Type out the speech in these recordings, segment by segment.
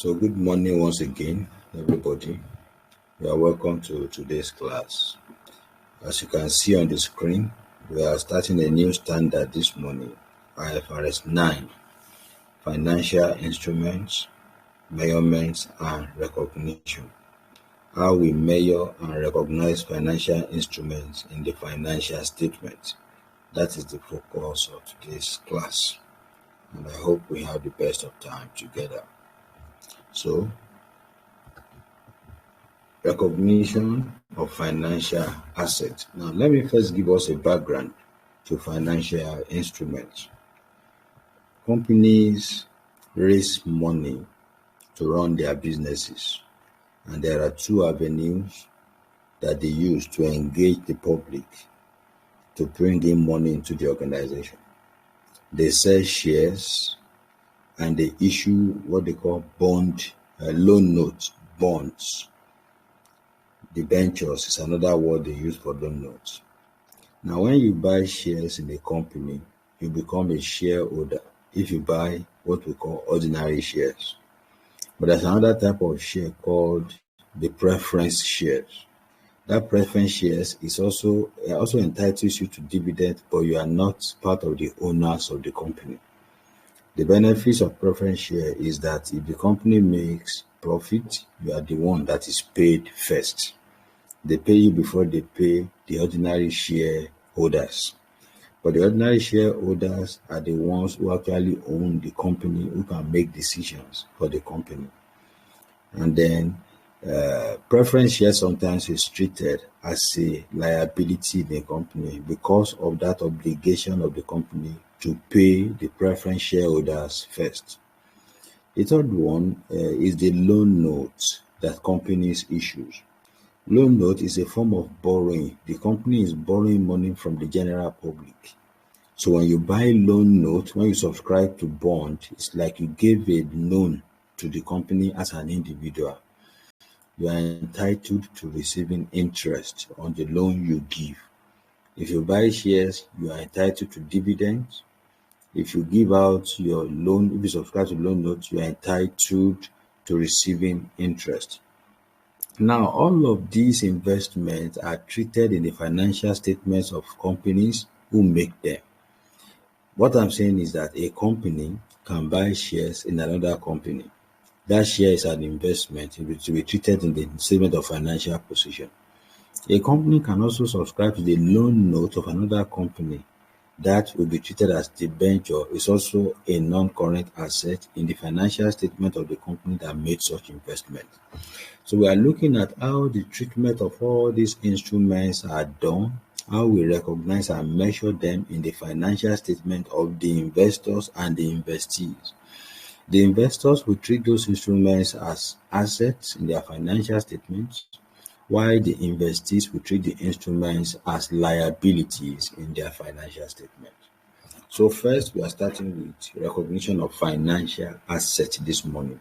So good morning once again, everybody. You are welcome to today's class. As you can see on the screen, we are starting a new standard this morning, Ifrs 9, Financial Instruments, Measurements and Recognition. How we measure and recognize financial instruments in the financial statement. That is the focus of today's class. And I hope we have the best of time together. So, recognition of financial assets. Now, let me first give us a background to financial instruments. Companies raise money to run their businesses, and there are two avenues that they use to engage the public to bring in money into the organization. They sell shares and they issue what they call loan notes, bonds. Debentures is another word they use for loan notes. Now, when you buy shares in a company, you become a shareholder if you buy what we call ordinary shares. But there's another type of share called the preference shares. That preference shares is also entitles you to dividend, but you are not part of the owners of the company. The benefits of preference share is that if the company makes profit, you are the one that is paid first. They pay you before they pay the ordinary shareholders. But the ordinary shareholders are the ones who actually own the company, who can make decisions for the company. And then preference share sometimes is treated as a liability in the company because of that obligation of the company to pay the preference shareholders first. The third one is the loan note that companies issue. Loan note is a form of borrowing. The company is borrowing money from the general public. So when you buy loan note, when you subscribe to bond, it's like you gave a loan to the company as an individual. You are entitled to receiving interest on the loan you give. If you buy shares, you are entitled to dividends. If you give out your loan, if you subscribe to loan notes, you are entitled to receiving interest. Now, all of these investments are treated in the financial statements of companies who make them. What I'm saying is that a company can buy shares in another company. That share is an investment. It will be treated in the statement of financial position. A company can also subscribe to the loan note of another company. That will be treated as debenture. It's also a non-current asset in the financial statement of the company that made such investment. So we are looking at how the treatment of all these instruments are done, how we recognize and measure them in the financial statement of the investors and the investees. The investors will treat those instruments as assets in their financial statements, while the investees will treat the instruments as liabilities in their financial statement. So first, we are starting with recognition of financial assets this morning.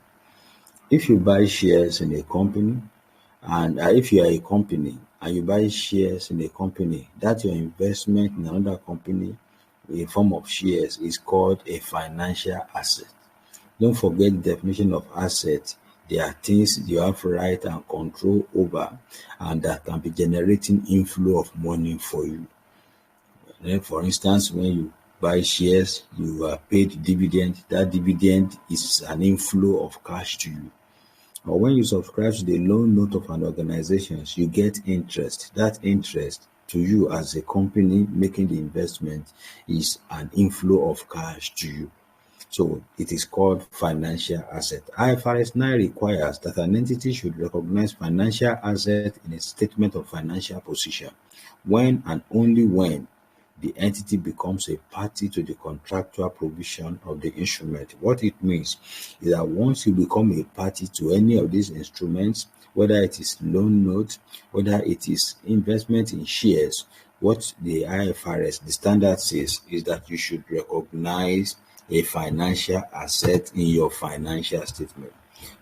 If you buy shares in a company, and if you are a company and you buy shares in a company, that your investment in another company in form of shares is called a financial asset. Don't forget the definition of asset. There are things you have right and control over and that can be generating inflow of money for you. For instance, when you buy shares, you are paid dividend. That dividend is an inflow of cash to you. Or when you subscribe to the loan note of an organization, you get interest. That interest to you as a company making the investment is an inflow of cash to you. So it is called financial asset. IFRS 9 requires that an entity should recognize financial asset in a statement of financial position when and only when the entity becomes a party to the contractual provision of the instrument. What it means is that once you become a party to any of these instruments, whether it is loan note, whether it is investment in shares, what the IFRS, the standard says is that you should recognize a financial asset in your financial statement.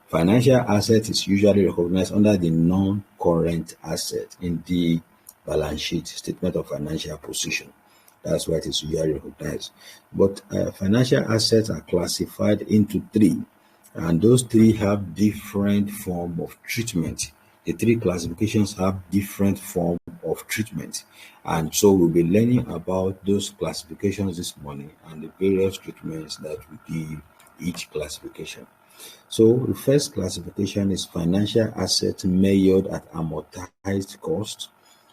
Financial asset is usually recognized under the non-current asset in the balance sheet, statement of financial position. That's why it is usually recognized. But financial assets are classified into three. And those three have different form of treatment. The three classifications have different form of treatment. And so we'll be learning about those classifications this morning and the various treatments that we give each classification. So the first classification is financial asset measured at amortized cost.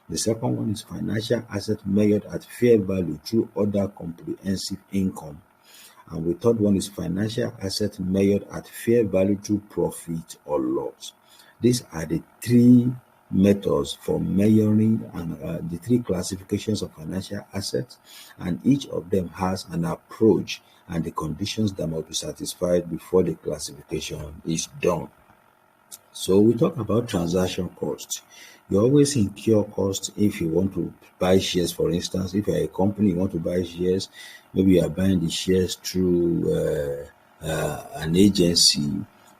The second one is financial asset measured at fair value through other comprehensive income. And the third one is financial asset measured at fair value through profit or loss. These are the three methods for measuring and the three classifications of financial assets, and each of them has an approach and the conditions that must be satisfied before the classification is done. So we talk about transaction cost. You always incur cost if you want to buy shares. For instance, if you're a company, you want to buy shares, maybe you are buying the shares through an agency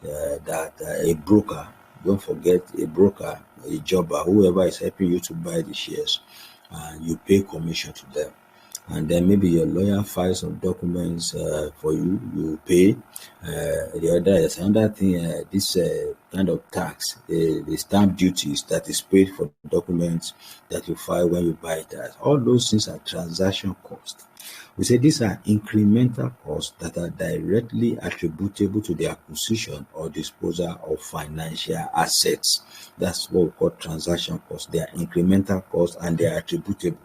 a broker. Don't forget a broker, a jobber, whoever is helping you to buy the shares, and you pay commission to them. And then maybe your lawyer files some documents for you, you pay. There's another thing, this kind of tax, the stamp duties that is paid for documents that you file when you buy that. All those things are transaction costs. We say these are incremental costs that are directly attributable to the acquisition or disposal of financial assets. That's what we call transaction costs. They are incremental costs and they are attributable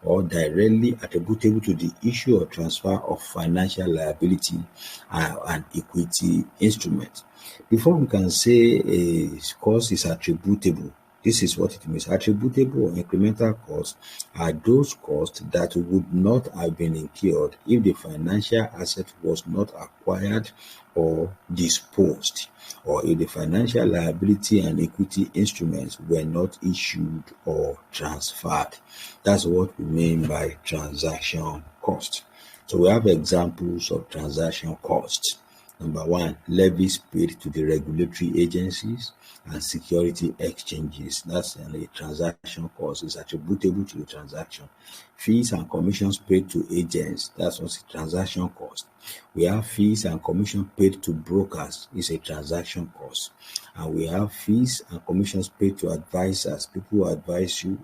or directly attributable to the issue or transfer of financial liability and equity instrument. Before we can say a cost is attributable, this is what it means. Attributable or incremental costs are those costs that would not have been incurred if the financial asset was not acquired or disposed, or if the financial liability and equity instruments were not issued or transferred. That's what we mean by transaction cost. So we have examples of transaction costs. Number one, levies paid to the regulatory agencies and security exchanges. That's a transaction cost. It's attributable to the transaction. Fees and commissions paid to agents. That's also a transaction cost. We have fees and commission paid to brokers. It's a transaction cost. And we have fees and commissions paid to advisors, people who advise you,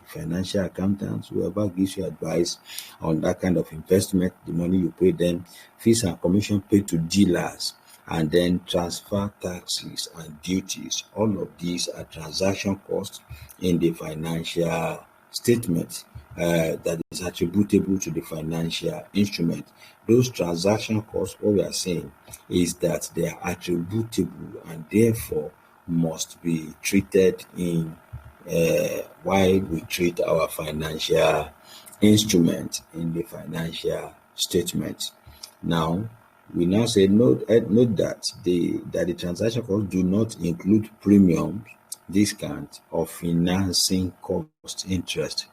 financial accountants, whoever gives you advice on that kind of investment, the money you pay them. Fees and commission paid to dealers, and then transfer taxes and duties. All of these are transaction costs in the financial statement that is attributable to the financial instrument. Those transaction costs, what we are saying is that they are attributable and therefore must be treated in while we treat our financial instrument in the financial statement. Now, we now say note that the transaction costs do not include premiums, discount, or financing cost, interest,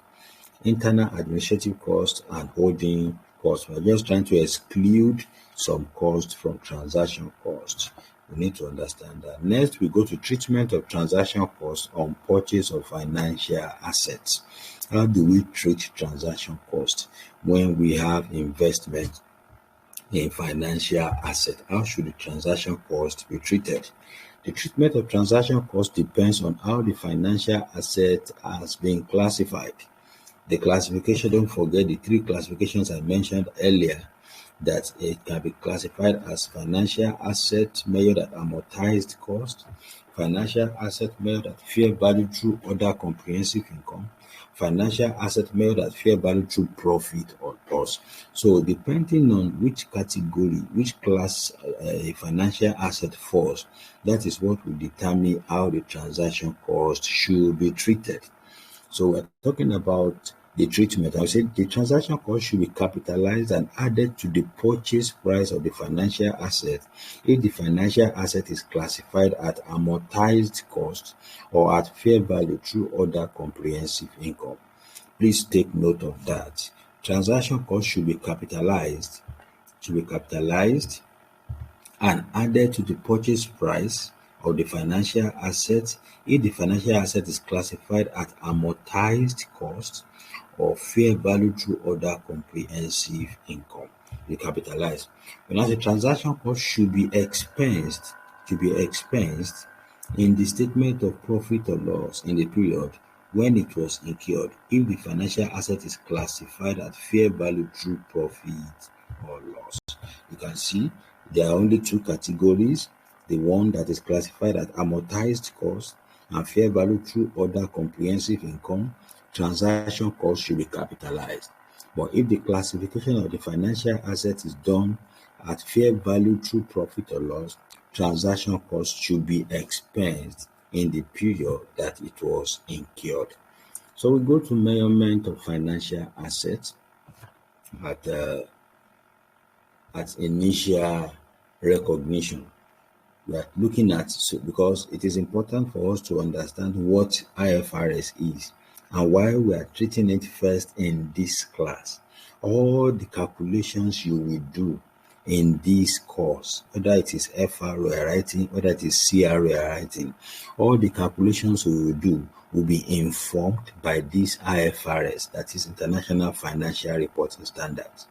internal administrative costs, and holding costs. We're just trying to exclude some costs from transaction costs. We need to understand that. Next, we go to treatment of transaction costs on purchase of financial assets. How do we treat transaction costs when we have investment in financial asset? How should the transaction cost be treated? The treatment of transaction cost depends on how the financial asset has been classified. The classification, don't forget the three classifications I mentioned earlier, that it can be classified as financial asset measured at amortized cost, financial asset measured at fair value through other comprehensive income, financial asset measured at fair value through profit or loss. So depending on which category, which class a financial asset falls, that is what will determine how the transaction cost should be treated. So we're talking about the treatment. I said the transaction cost should be capitalized and added to the purchase price of the financial asset if the financial asset is classified at amortized cost or at fair value through other comprehensive income. Please take note of that. Transaction cost should be capitalized and added to the purchase price of the financial asset if the financial asset is classified at amortized cost or fair value through other comprehensive income. be capitalized. When I say transaction cost should be expensed, in the statement of profit or loss in the period when it was incurred if the financial asset is classified at fair value through profit or loss. You can see there are only two categories: the one that is classified at amortized cost and fair value through other comprehensive income. Transaction cost should be capitalized. But if the classification of the financial asset is done at fair value through profit or loss, transaction cost should be expensed in the period that it was incurred. So we go to measurement of financial assets at initial recognition. We are looking at, because it is important for us to understand what IFRS is and why we are treating it first in this class. All the calculations you will do in this course, whether it is FR we are writing, whether it is CR we are writing, all the calculations we will do will be informed by this IFRS, that is International Financial Reporting Standards.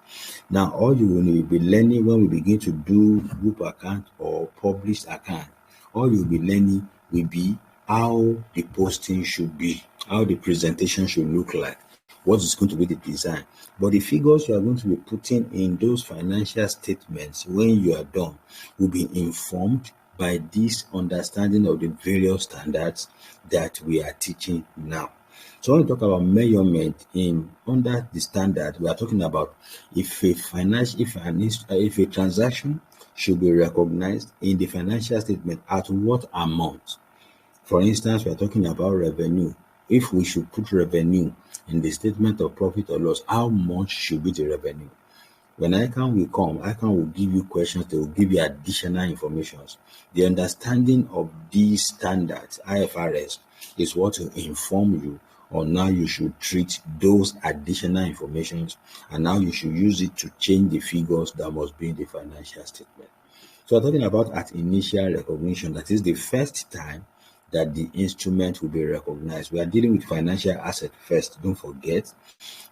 Now, all you will be learning when we begin to do group account or published account, all you will be learning will be how the posting should be, how the presentation should look like, what is going to be the design. But the figures you are going to be putting in those financial statements when you are done will be informed by this understanding of the various standards that we are teaching now. So when we talk about measurement under the standard, we are talking about if a transaction should be recognized in the financial statement, at what amount. For instance, we are talking about revenue. If we should put revenue in the statement of profit or loss, how much should be the revenue? When ICANN will come, ICANN will give you questions, they will give you additional information. The understanding of these standards, IFRS, is what will inform you on how you should treat those additional information and how you should use it to change the figures that must be in the financial statement. So we're talking about at initial recognition, that is the first time that the instrument will be recognized. We are dealing with financial asset first, don't forget.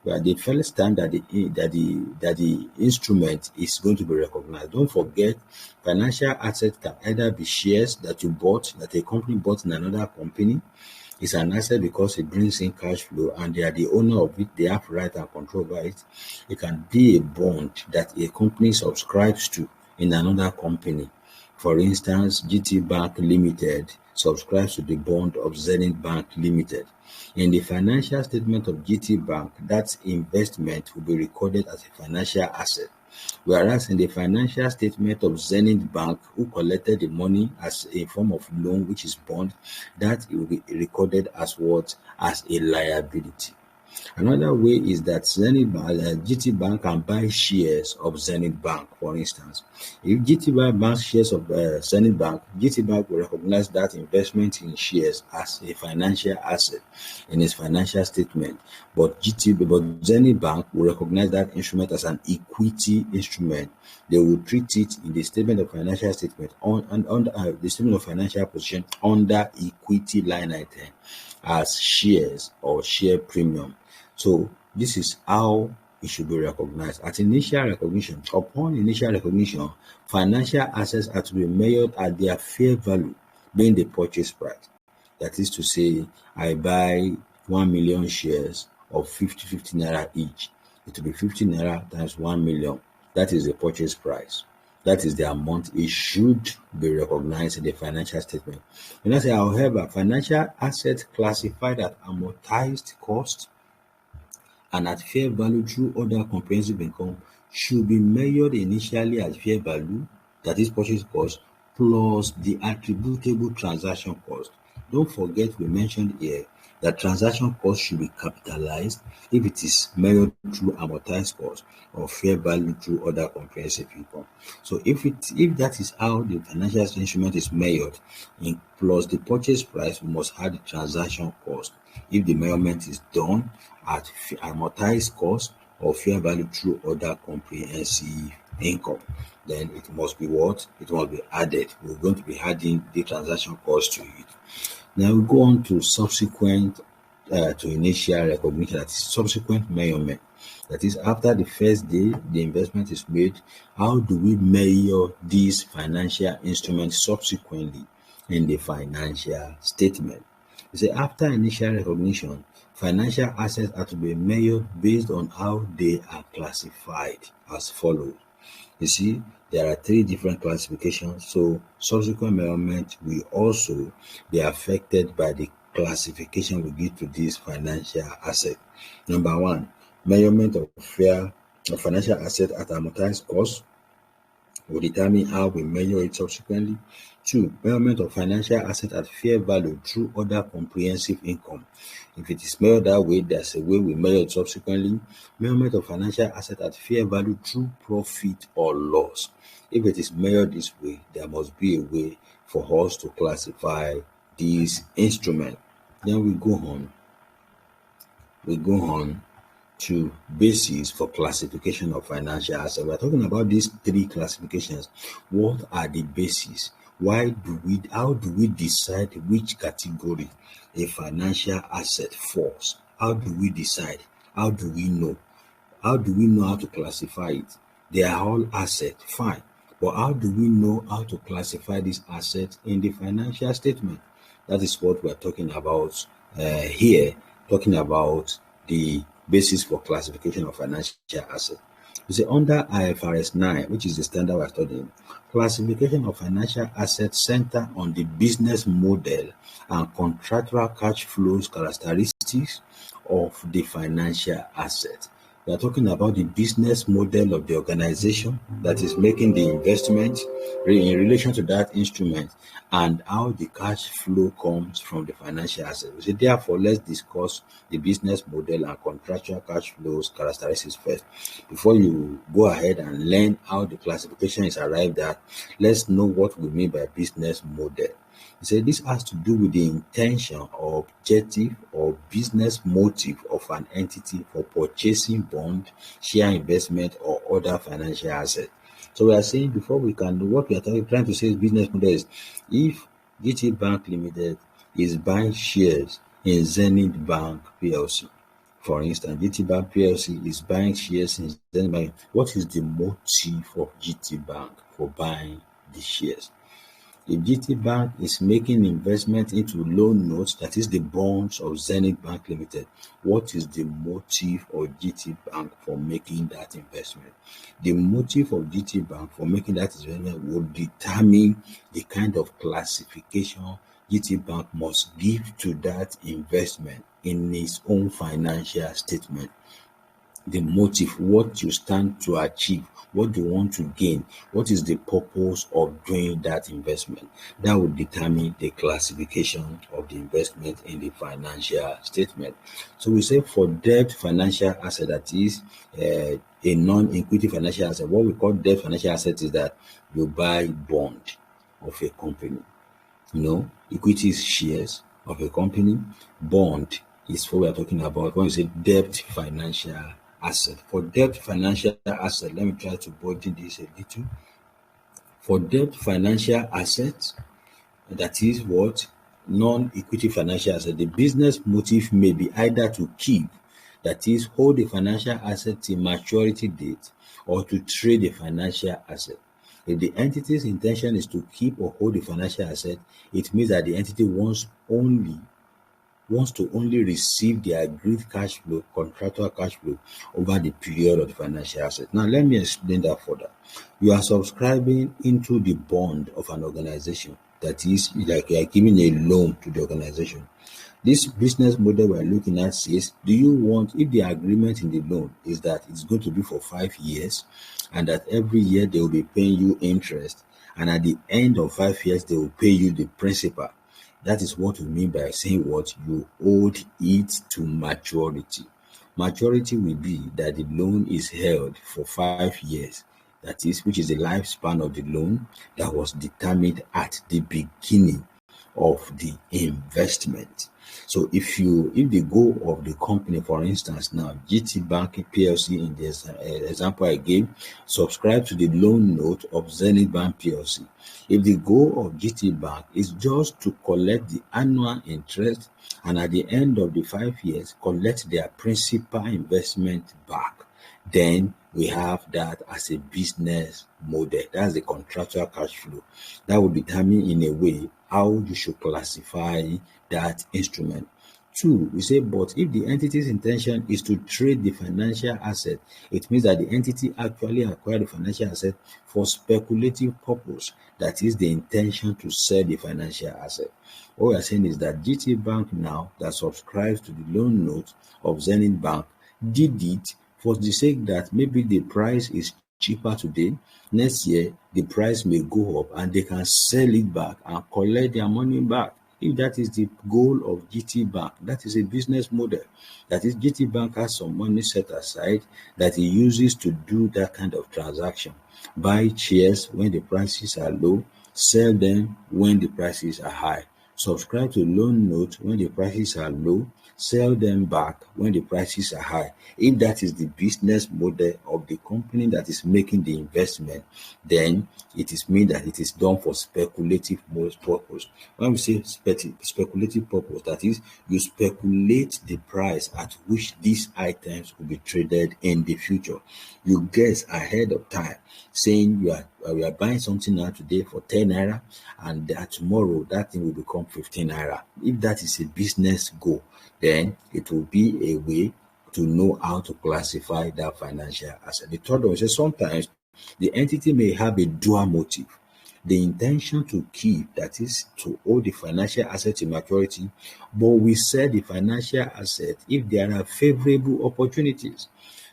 We are the first time that the instrument is going to be recognized. Don't forget, financial asset can either be shares that you bought, that a company bought in another company. It's an asset because it brings in cash flow and they are the owner of it, they have right and control over it. It can be a bond that a company subscribes to in another company. For instance, GT Bank Limited subscribes to the bond of Zenith Bank Limited. In the financial statement of GT Bank, that investment will be recorded as a financial asset. Whereas in the financial statement of Zenith Bank, who collected the money as a form of loan, which is bond, that will be recorded as what? As a liability. Another way is that GT Bank can buy shares of Zenith Bank, for instance. If GT Bank buys shares of Zenith Bank, GT Bank will recognize that investment in shares as a financial asset in its financial statement. But Zenith Bank will recognize that instrument as an equity instrument. They will treat it in the statement of financial statement under the statement of financial position under equity line item as shares or share premium. So this is how it should be recognized. At initial recognition, upon initial recognition, financial assets are to be measured at their fair value, being the purchase price. That is to say, I buy 1 million shares of 50 naira each. It will be 50 naira times 1 million. That is the purchase price. That is the amount it should be recognized in the financial statement. When I say, however, financial assets classified at amortized cost and at fair value through other comprehensive income should be measured initially at fair value, that is purchase cost, plus the attributable transaction cost. Don't forget we mentioned here that transaction cost should be capitalized if it is measured through amortized cost or fair value through other comprehensive income. So if that is how the financial instrument is measured, plus the purchase price, we must add the transaction cost. If the measurement is done at amortized cost or fair value through other comprehensive income, then it must be what? It must be added. We're going to be adding the transaction cost to it. Now we go on to subsequent to initial recognition, that is subsequent measurement. That is, after the first day the investment is made, how do we measure these financial instruments subsequently in the financial statement? You say after initial recognition, financial assets are to be measured based on how they are classified as follows. You see, there are three different classifications, so subsequent measurement will also be affected by the classification we give to this financial asset. Number one, measurement of financial asset at amortized cost will determine how we measure it subsequently. Two, measurement of financial asset at fair value through other comprehensive income. If it is measured that way, there's a way we measure it subsequently. Measurement of financial asset at fair value through profit or loss. If it is measured this way, there must be a way for us to classify these instruments. Then we go on to basis for classification of financial assets. We're talking about these three classifications. What are the bases? How do we decide which category a financial asset falls? How do we decide? How do we know? How do we know how to classify it? They are all assets, fine. But how do we know how to classify these assets in the financial statement? That is what we're talking about here, talking about the basis for classification of financial assets. You see, under IFRS 9, which is the standard we're studying, classification of financial assets center on the business model and contractual cash flows characteristics of the financial asset. We are talking about the business model of the organization that is making the investment in relation to that instrument and how the cash flow comes from the financial asset. So therefore, let's discuss the business model and contractual cash flows characteristics first. Before you go ahead and learn how the classification is arrived at, let's know what we mean by business model. So this has to do with the intention or objective or business motive of an entity for purchasing bond, share investment, or other financial assets. So we are saying before we can do what we are trying to say is business model is if GT Bank Limited is buying shares in Zenith Bank PLC. For instance, GT Bank PLC is buying shares in Zenith Bank. What is the motive of GT Bank for buying the shares? If GT Bank is making investment into loan notes, that is the bonds of Zenith Bank Limited, what is the motive of GT Bank for making that investment? The motive of GT Bank for making that investment will determine the kind of classification GT Bank must give to that investment in its own financial statement. The motive, what you stand to achieve, what do you want to gain, what is the purpose of doing that investment. That will determine the classification of the investment in the financial statement. So we say for debt financial asset, that is a non-equity financial asset. What we call debt financial asset is that you buy bond of a company. Equity is shares of a company. Bond is what we are talking about when we say debt financial asset. For debt financial asset, let me try to body this a little. For debt financial assets, that is what non-equity financial asset, the business motive may be either to keep, that is hold the financial asset till maturity date, or to trade the financial asset. If the entity's intention is to keep or hold the financial asset, it means that the entity wants to only receive the agreed cash flow, contractual cash flow, over the period of the financial asset. Now, let me explain that further. You are subscribing into the bond of an organization. That is, like you are giving a loan to the organization. This business model we are looking at says, do you want, if the agreement in the loan is that it's going to be for 5 years, and that every year they will be paying you interest, and at the end of 5 years, they will pay you the principal. That is what we mean by saying what you owed it to maturity. Maturity will be that the loan is held for 5 years. That is, which is the lifespan of the loan that was determined at the beginning of the investment. So if the goal of the company, for instance, now GT Bank PLC, in this example I gave, subscribe to the loan note of Zenith Bank PLC. If the goal of GT Bank is just to collect the annual interest and at the end of the 5 years collect their principal investment back, then we have that as a business model. That's the contractual cash flow. That will determine in a way how you should classify that instrument. Two, we say, but if the entity's intention is to trade the financial asset, it means that the entity actually acquired the financial asset for speculative purpose. That is the intention to sell the financial asset. What we are saying is that GT Bank now that subscribes to the loan note of Zenith Bank did it for the sake that maybe the price is cheaper today. Next year, the price may go up and they can sell it back and collect their money back. If that is the goal of GT Bank, that is a business model. That is, GT Bank has some money set aside that he uses to do that kind of transaction. Buy shares when the prices are low, sell them when the prices are high. Subscribe to loan notes when the prices are low, sell them back when the prices are high. If that is the business model of the company that is making the investment, then it is mean that it is done for speculative purpose. When we say speculative purpose, that is, you speculate the price at which these items will be traded in the future. You guess ahead of time, saying we are buying something now today for 10 naira, and that tomorrow that thing will become 15 naira. If that is a business goal, then it will be a way to know how to classify that financial asset. The third one is sometimes the entity may have a dual motive. The intention to keep, that is, to hold the financial asset to maturity, but we sell the financial asset if there are favorable opportunities.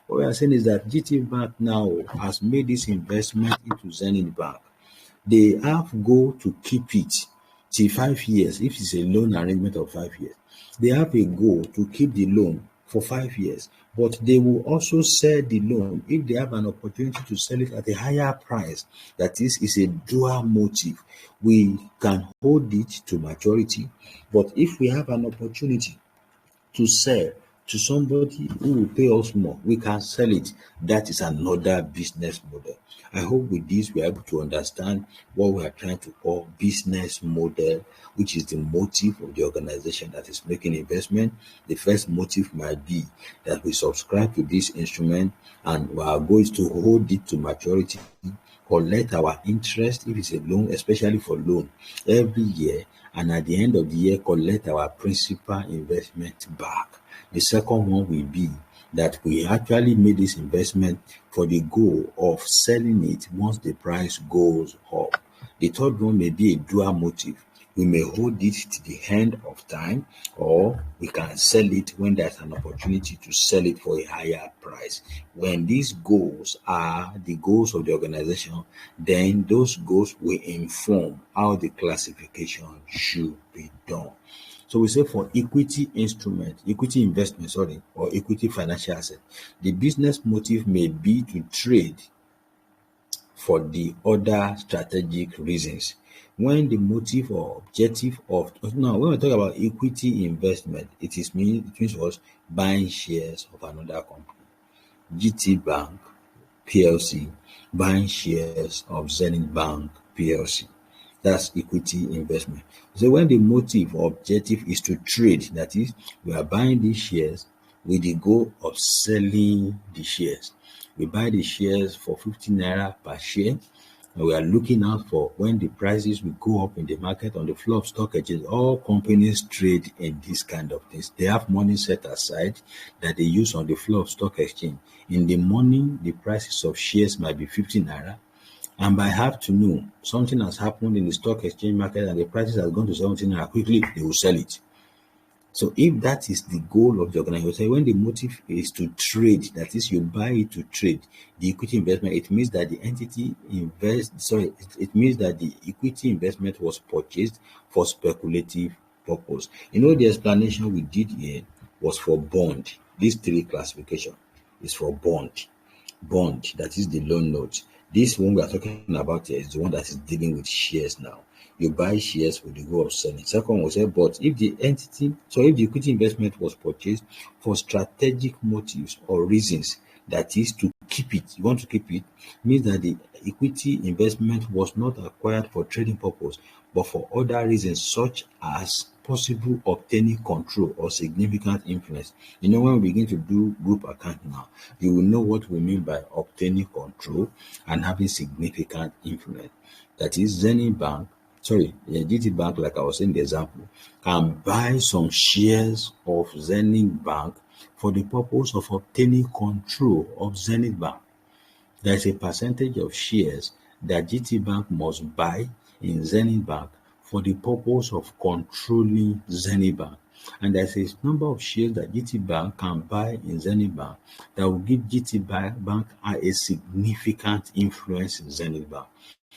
What we are saying is that GT Bank now has made this investment into Zenith Bank. They have goal to keep it till 5 years. If it's a loan arrangement of 5 years, they have a goal to keep the loan for 5 years, but they will also sell the loan if they have an opportunity to sell it at a higher price. That is a dual motive. We can hold it to maturity, but if we have an opportunity to sell to somebody who will pay us more, we can sell it. That is another business model. I hope with this we are able to understand what we are trying to call business model, which is the motive of the organization that is making investment. The first motive might be that we subscribe to this instrument and our goal is to hold it to maturity, collect our interest if it's a loan, especially for loan, every year, and at the end of the year collect our principal investment back. The second one will be that we actually made this investment for the goal of selling it once the price goes up. The third one may be a dual motive. We may hold it to the end of time, or we can sell it when there's an opportunity to sell it for a higher price. When these goals are the goals of the organization, then those goals will inform how the classification should be done. So we say for equity investment, or equity financial asset, the business motive may be to trade for the other strategic reasons. When the motive or objective of now, when we talk about equity investment, it means was buying shares of another company. GT Bank PLC buying shares of Zenith Bank PLC. That's equity investment. So when the motive or objective is to trade, that is, we are buying these shares with the goal of selling the shares. We buy the shares for 15 naira per share, and we are looking out for when the prices will go up in the market on the floor of stock exchange. All companies trade in this kind of things. They have money set aside that they use on the floor of stock exchange. In the morning, the prices of shares might be 15 naira. And by afternoon, something has happened in the stock exchange market and the prices have gone to 17 naira. Quickly, they will sell it. So if that is the goal of the organization, when the motive is to trade, that is, you buy it to trade, the equity investment, it means that the entity it means that the equity investment was purchased for speculative purpose. The explanation we did here was for bond. These three classification is for bond. Bond, that is the loan note. This one we are talking about here is the one that is dealing with shares now. You buy shares with the goal of selling. Second one said, but if the equity investment was purchased for strategic motives or reasons, that is to keep it. You want to keep it means that the equity investment was not acquired for trading purpose, but for other reasons such as possible obtaining control or significant influence. When we begin to do group account now, you will know what we mean by obtaining control and having significant influence. That is, Zenith Bank, GT Bank, like I was saying the example, can buy some shares of Zenith Bank for the purpose of obtaining control of Zenith Bank. There is a percentage of shares that GT Bank must buy in Zenith Bank for the purpose of controlling Zenith Bank. And there's a number of shares that GT Bank can buy in Zenith Bank that will give GT Bank a significant influence in Zenith Bank.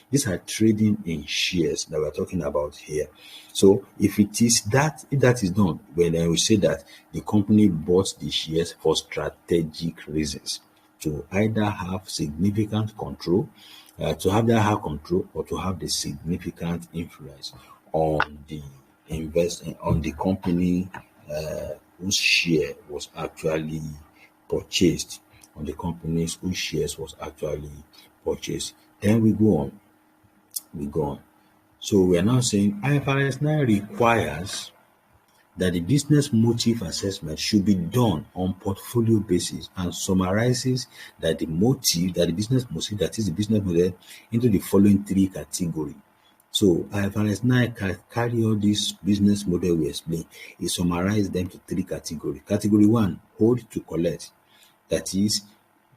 These are trading in shares that we're talking about here. So if that is done, when we say that the company bought the shares for strategic reasons, to either have significant control, to have that high control, or to have the significant influence on the on the company whose share was actually purchased, on the companies whose shares was actually purchased. Then we go on. So we are now saying IFRS 9 requires that the business motive assessment should be done on portfolio basis and summarizes that the business motive, that is the business model, into the following three categories. So IFRS 9 can carry all this business model we explained. It summarizes them to three categories. Category 1, hold to collect. That is,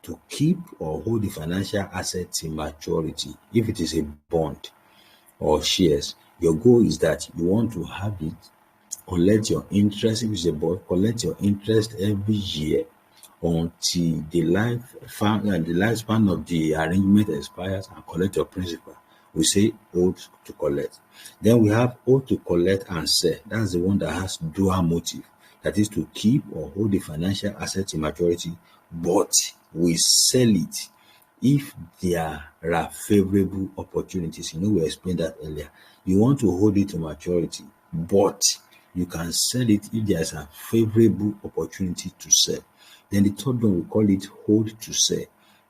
to keep or hold the financial assets in maturity. If it is a bond or shares, your goal is that you want to have it, collect your interest. If it's a bond, collect your interest every year until the lifespan of the arrangement expires, and collect your principal. We say hold to collect. Then we have hold to collect and sell. That's the one that has dual motive. That is, to keep or hold the financial assets in maturity, but we sell it if there are favorable opportunities. We explained that earlier. You want to hold it to maturity, but you can sell it if there is a favorable opportunity to sell. Then the third one, we call it hold to sell.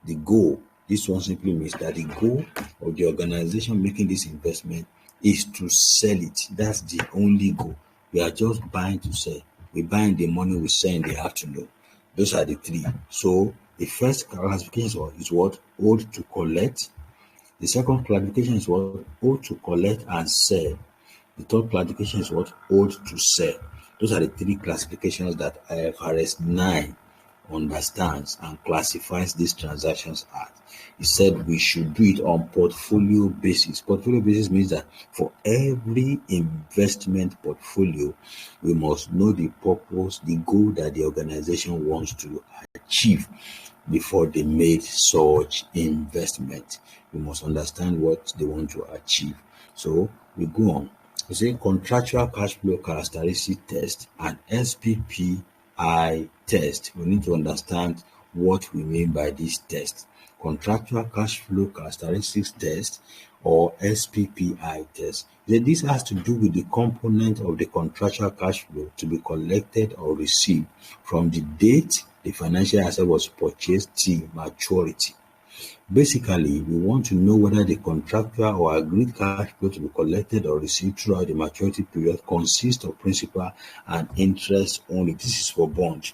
The goal, this one simply means that the goal of the organization making this investment is to sell it. That's the only goal. We are just buying to sell. We buy in the morning, we sell in the afternoon. Those are the three. So the first classification is what? Hold to collect. The second classification is what? Hold to collect and sell. The third classification is what? Hold to sell. Those are the three classifications that IFRS 9 understands and classifies these transactions as. He said we should do it on portfolio basis. Portfolio basis means that for every investment portfolio, we must know the purpose, the goal that the organization wants to achieve before they made such investment. We must understand what they want to achieve. So we go on. We say contractual cash flow characteristic test and SPPI test. We need to understand what we mean by this test. Contractual cash flow characteristics test or SPPI test. This has to do with the component of the contractual cash flow to be collected or received from the date the financial asset was purchased till maturity. Basically, we want to know whether the contractual or agreed cash flow to be collected or received throughout the maturity period consists of principal and interest only. This is for bond.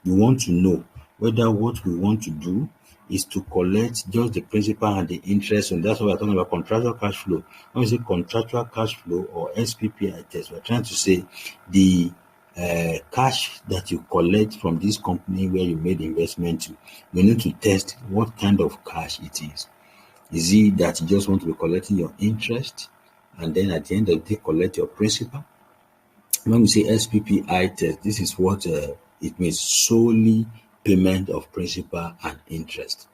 We want to know whether what we want to do is to collect just the principal and the interest, and that's why we're talking about contractual cash flow. When we say contractual cash flow or SPPI test, we're trying to say the cash that you collect from this company where you made the investment to, we need to test what kind of cash it is. Is it that you just want to be collecting your interest and then at the end of the day collect your principal? When we say SPPI test, this is what it means: solely payment of principal and interest.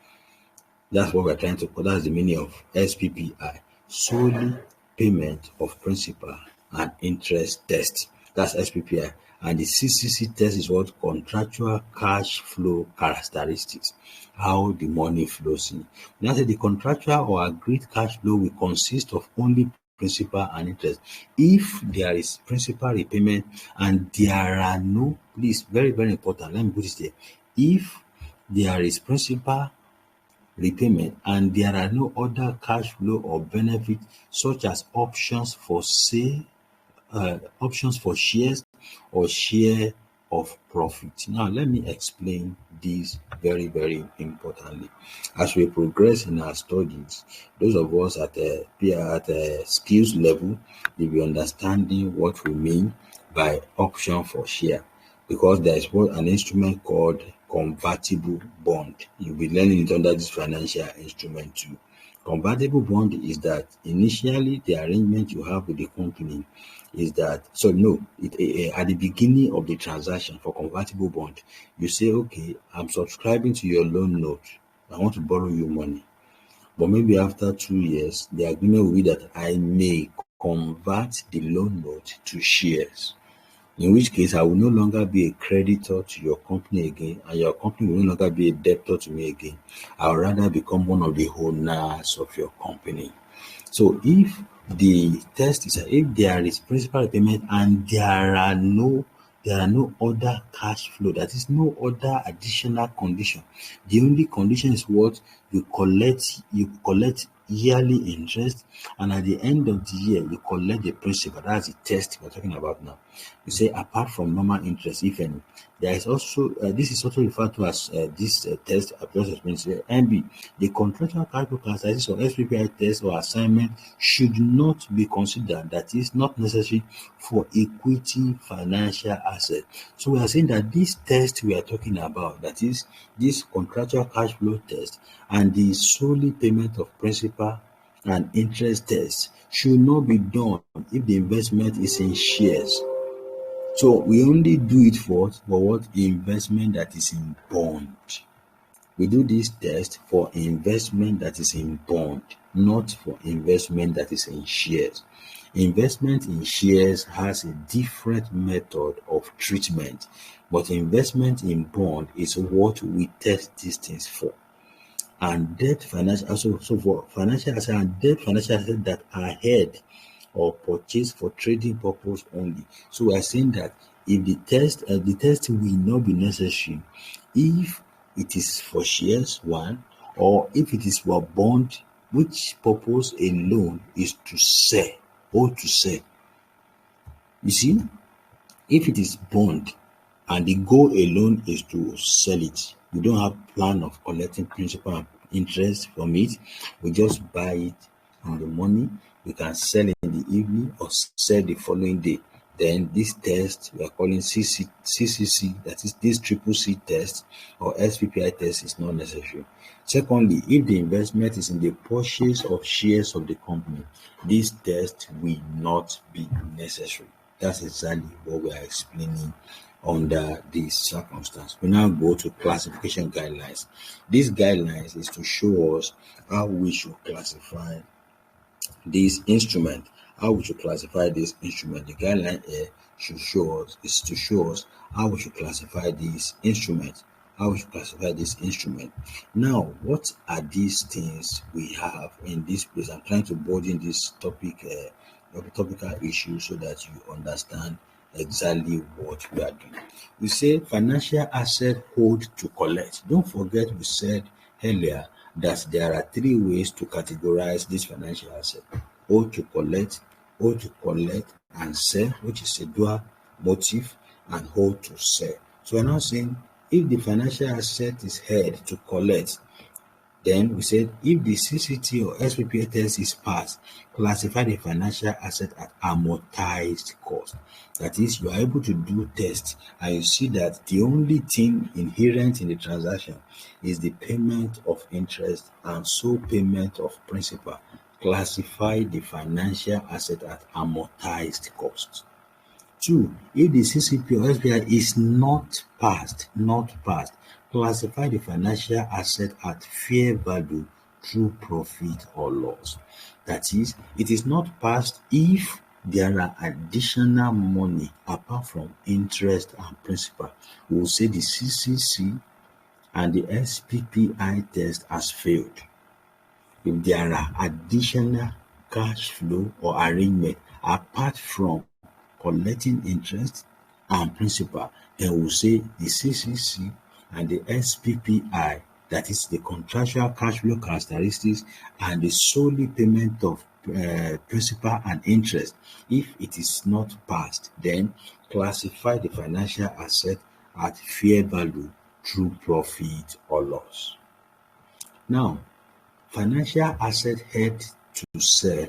That's what we're trying to call. That's the meaning of SPPI: solely payment of principal and interest test. That's SPPI. And the CCC test is what? Contractual cash flow characteristics, how the money flows in. Now, the contractual or agreed cash flow will consist of only principal and interest. If there is principal repayment and there are no, please, very, very important, let me put this there. If there is principal repayment, and there are no other cash flow or benefit such as options for shares or share of profit. Now, let me explain this very, very importantly. As we progress in our studies, those of us at a skills level will be understanding what we mean by option for share, because there is what an instrument called convertible bond. You'll be learning it under this financial instrument too. Convertible bond is that initially the arrangement you have with the company is that, so no, at the beginning of the transaction for convertible bond, you say, okay, I'm subscribing to your loan note. I want to borrow you money. But maybe after 2 years, the agreement will be that I may convert the loan note to shares, in which case I will no longer be a creditor to your company again, and your company will no longer be a debtor to me again. I will rather become one of the owners of your company. So if the test is if there is principal repayment and there are no other cash flow, that is no other additional condition. The only condition is what you collect yearly interest, and at the end of the year you collect the principal. That's the test we're talking about now. You say apart from normal interest, if any, there is also this is also referred to as this test I've just explained here. NB, the contractual cash flow characteristics or SPPI test or assignment should not be considered, that is not necessary for equity financial asset. So we are saying that this test we are talking about, that is this contractual cash flow test and the solely payment of principal and interest test, should not be done if the investment is in shares. So we only do it for what? Investment that is in bond. We do this test for investment that is in bond, not for investment that is in shares. Investment in shares has a different method of treatment, but investment in bond is what we test these things for. And debt financial also, so for financial asset and debt financial assets that are held or purchased for trading purpose only. So we are saying that if the test will not be necessary if it is for shares, one, or if it is for bond, which purpose alone is to sell or to sell. You see, if it is bond and the goal alone is to sell it, we don't have plan of collecting principal and interest from it. We just buy it in the morning. We can sell in the evening or sell the following day. Then this test we are calling CCC, that is this triple C test or SPPI test, is not necessary. Secondly, if the investment is in the purchase of shares of the company, this test will not be necessary. That's exactly what we are explaining under this circumstance. We now go to classification guidelines. These guidelines is to show us how we should classify this instrument. How we should classify this instrument. The guideline here should show us is to show us how we should classify this instrument. How we should classify this instrument. Now, what are these things we have in this place? I'm trying to broaden this topical issue so that you understand exactly what we are doing. We say financial asset hold to collect. Don't forget we said earlier that there are three ways to categorize this financial asset: hold to collect, and sell, which is a dual motive, and hold to sell. So we're now saying if the financial asset is held to collect, then we said if the CCT or SPPA test is passed, classify the financial asset at amortized cost. That is, you are able to do tests and you see that the only thing inherent in the transaction is the payment of interest and sole payment of principal. Classify the financial asset at amortized cost. Two, if the CCP or SPI is not passed, classify the financial asset at fair value through profit or loss. That is, it is not passed if there are additional money apart from interest and principal. We will say the CCC and the SPPI test has failed. If there are additional cash flow or arrangement apart from collecting interest and principal, then we'll say the CCC and the SPPI that is the contractual cash flow characteristics and the solely payment of principal and interest. If it is not passed, then classify the financial asset at fair value through profit or loss. Now, financial asset held to sell,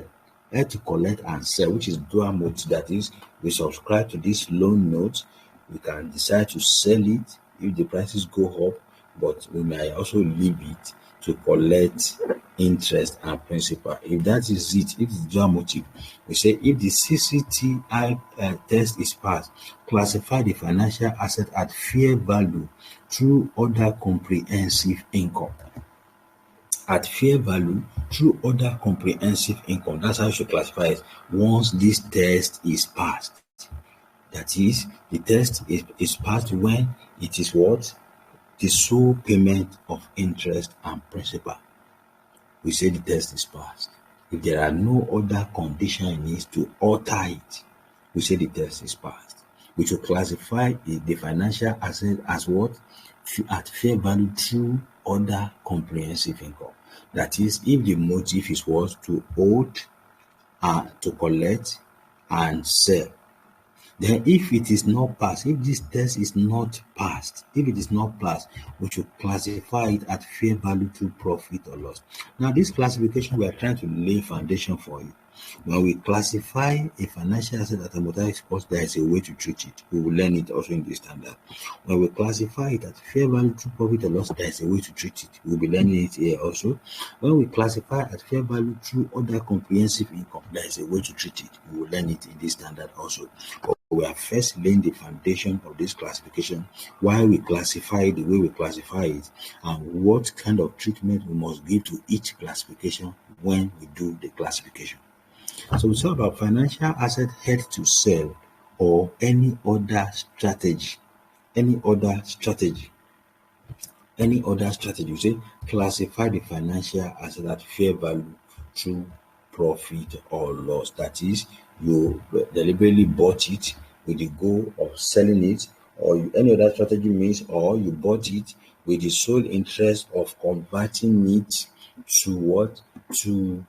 held to collect and sell, which is dual mode. That is, we subscribe to this loan note, we can decide to sell it if the prices go up, but we may also leave it to collect interest and principal. If that is it, if it's dual motive, we say if the CCTI test is passed, classify the financial asset at fair value through other comprehensive income. At fair value through other comprehensive income. That's how you should classify it once this test is passed. That is, the test is passed when it is what? The sole payment of interest and principal. We say the test is passed. If there are no other condition in it to alter it, we say the test is passed. We should classify the financial asset as what? At fair value through other comprehensive income. That is, if the motive is what? To hold, to collect, and sell. Then if it is not passed, if this test is not passed, if it is not passed, we should classify it at fair value through profit or loss. Now, this classification, we are trying to lay foundation for you. When we classify a financial asset at amortized cost, there is a way to treat it. We will learn it also in the standard. When we classify it at fair value through profit or loss, there is a way to treat it. We will be learning it here also. When we classify at fair value through other comprehensive income, there is a way to treat it. We will learn it in this standard also. But we are first laying the foundation of this classification, why we classify the way we classify it, and what kind of treatment we must give to each classification when we do the classification. So we talk about financial asset held to sell or any other strategy. We say classify the financial asset at fair value through profit or loss. That is, you deliberately bought it with the goal of selling it, or any other strategy means, or you bought it with the sole interest of converting it to what? To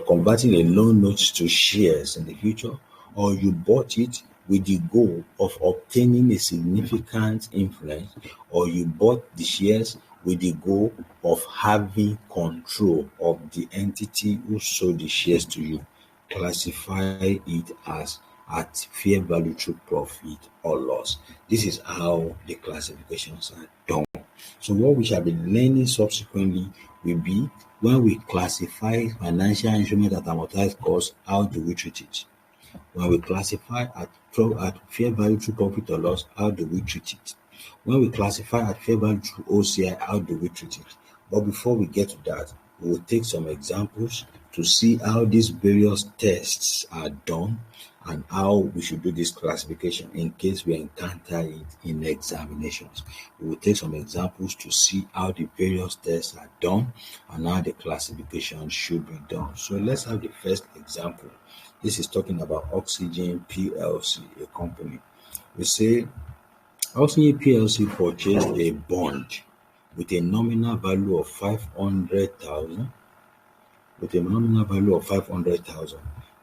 converting a loan note to shares in the future, or you bought it with the goal of obtaining a significant influence, or you bought the shares with the goal of having control of the entity who sold the shares to you. Classify it as at fair value through profit or loss. This is how the classifications are done. So what we shall be learning subsequently will be, when we classify financial instrument at amortized cost, how do we treat it? When we classify at fair value through profit or loss, how do we treat it? When we classify at fair value through OCI, how do we treat it? But before we get to that, we will take some examples to see how these various tests are done and how we should do this classification in case we encounter it in examinations. We will take some examples to see how the various tests are done and how the classification should be done. So let's have the first example. This is talking about Oxygen PLC, a company. We say Oxygen PLC purchased a bond with a nominal value of 500,000.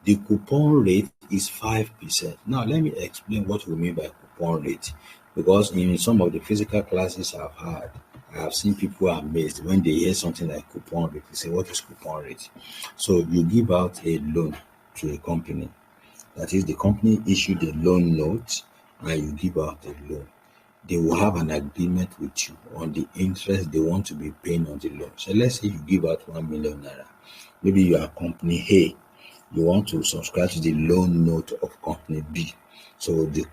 The coupon rate is 5%. Now, let me explain what we mean by coupon rate, because in some of the physical classes I've had, I have seen people are amazed when they hear something like coupon rate. They say, what is coupon rate? So you give out a loan to a company. That is, the company issued a loan note and you give out a loan. They will have an agreement with you on the interest they want to be paying on the loan. So let's say you give out 1 million naira. Maybe you are company A. You want to subscribe to the loan note of company B. So the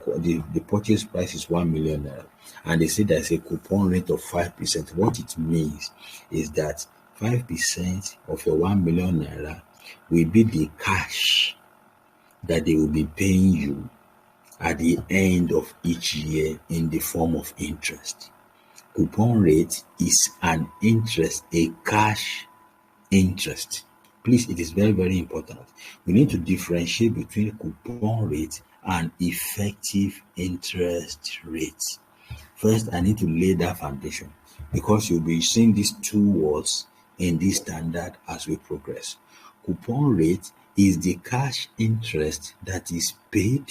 purchase price is 1 million naira. And they say there's a coupon rate of 5%. What it means is that 5% of your 1 million naira will be the cash that they will be paying you at the end of each year in the form of interest. Coupon rate is an interest, a cash interest. Please, it is very, very important. We need to differentiate between coupon rate and effective interest rate. First, I need to lay that foundation because you'll be seeing these two words in this standard as we progress. Coupon rate is the cash interest that is paid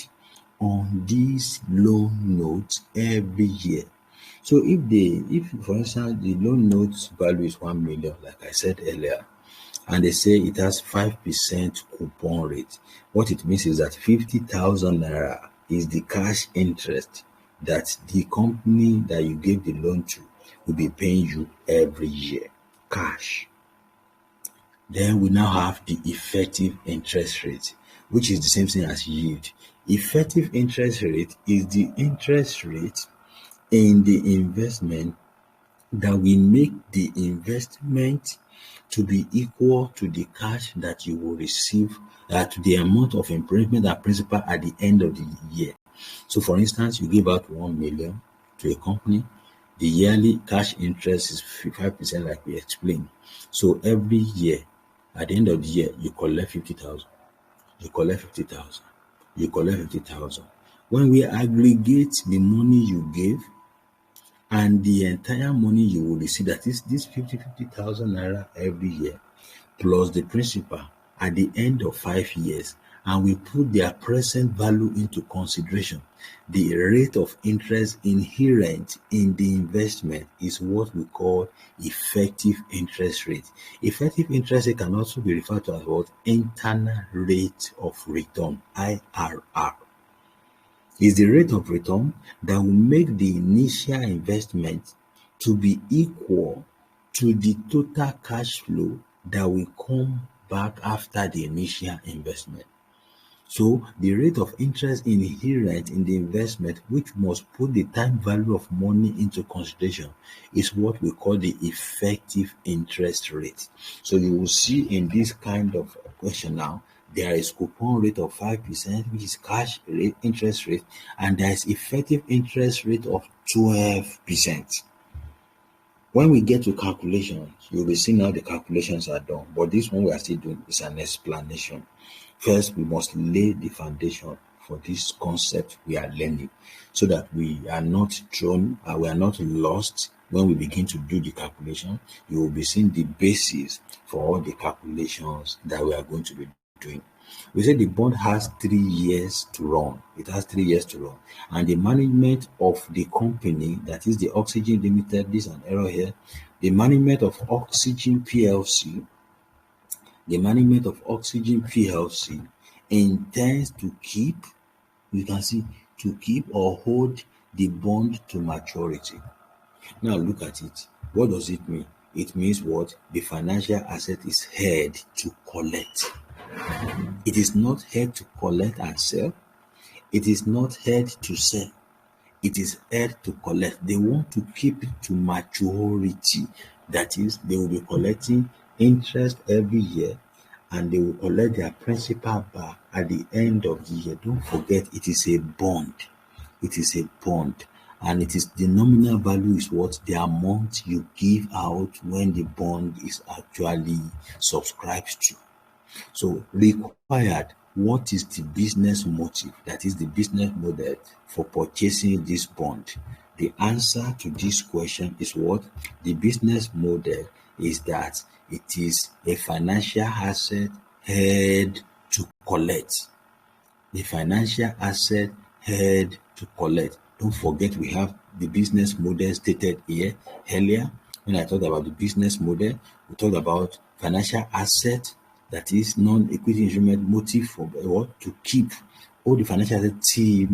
on these loan notes every year. So if for instance the loan notes value is 1 million, like I said earlier, and they say it has 5% coupon rate, what it means is that 50,000 naira is the cash interest that the company that you gave the loan to will be paying you every year, cash. Then we now have the effective interest rate, which is the same thing as yield. Effective interest rate is the interest rate in the investment that will make the investment to be equal to the cash that you will receive, to the amount of improvement and principal at the end of the year. So for instance, you give out 1 million to a company, the yearly cash interest is 5% like we explained. So every year, at the end of the year, you collect 50,000. You collect 50,000. You collect 50,000. When we aggregate the money you gave and the entire money you will receive, that is this 50,000 naira every year, plus the principal at the end of 5 years, and we put their present value into consideration, the rate of interest inherent in the investment is what we call effective interest rate. Effective interest rate can also be referred to as what? Internal rate of return, IRR. Is the rate of return that will make the initial investment to be equal to the total cash flow that will come back after the initial investment. So the rate of interest inherent in the investment, which must put the time value of money into consideration, is what we call the effective interest rate. So you will see in this kind of question now, there is coupon rate of 5%, which is cash rate, interest rate, and there is effective interest rate of 12%. When we get to calculations, you'll be seeing how the calculations are done. But this one we are still doing is an explanation. First, we must lay the foundation for this concept we are learning so that we are not thrown, we are not lost when we begin to do the calculation. You will be seeing the basis for all the calculations that we are going to be doing. We said the bond has 3 years to run. It has 3 years to run. And the management of the company, that is the Oxygen Limited, this is an error here, the management of Oxygen PLC, intends to keep, you can see, to keep or hold the bond to maturity. Now look at it. What does it mean? It means what? The financial asset is held to collect. It is not held to collect and sell. It is not held to sell. It is held to collect. They want to keep it to maturity. That is, they will be collecting interest every year and they will collect their principal back at the end of the year. Don't forget, it is a bond. It is a bond. And it is the nominal value is what? The amount you give out when the bond is actually subscribed to. So required, what is the business motive? That is the business model for purchasing this bond. The answer to this question is what? The business model is that it is a financial asset held to collect. The financial asset held to collect. Don't forget we have the business model stated here earlier. When I talked about the business model, we talked about financial asset, that is non-equity instrument motive for what? To keep all the financial assets till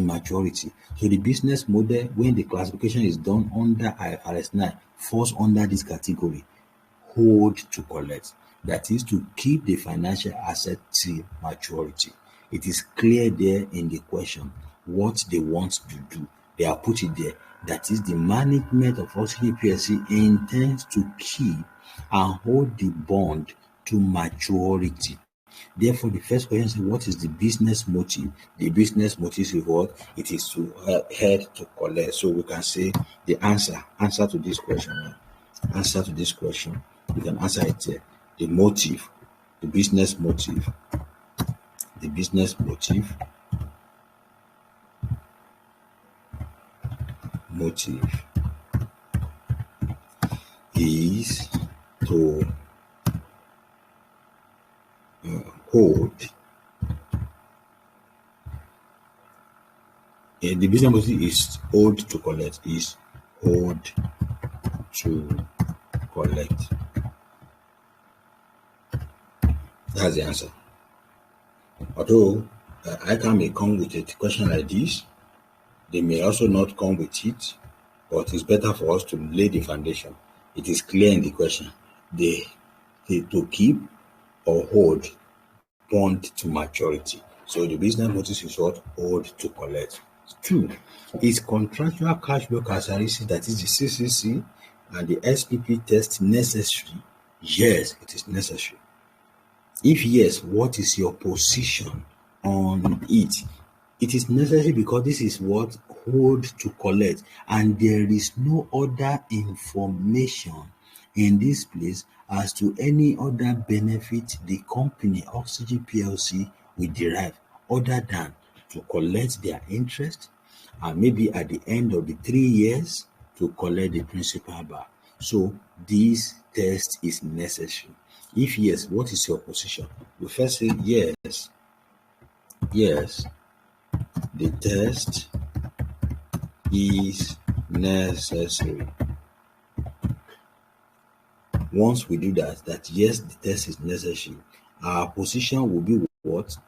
maturity. So the business model, when the classification is done under IFRS 9, falls under this category, hold to collect. That is to keep the financial asset till maturity. It is clear there in the question what they want to do. They are put it there. That is, the management of Oxygen PLC intends to keep and hold the bond to maturity. Therefore, the first question is, what is the business motive? The business motive is what? It is to head to collect. So we can say the answer to this question. Answer to this question. We can answer it here. The motive, the business motive, motive is to hold the business motive is hold to collect, is hold to collect. That's the answer. Although ICANN may come with a question like this, they may also not come with it, but it's better for us to lay the foundation. It is clear in the question. They to keep or hold bond to maturity. So the business motive is what? Hold to collect. 2. Is contractual cash flow characteristic, that is the CCC and the SPP test, necessary? Yes, it is necessary. If yes, what is your position on it? It is necessary because this is what hold to collect, and there is no other information in this place as to any other benefit the company Oxygen PLC will derive other than to collect their interest, and maybe at the end of the 3 years to collect the principal back. So this test is necessary. If yes, what is your position? You first say yes. Yes, the test is necessary. Once we do that yes, the test is necessary, our position will be what?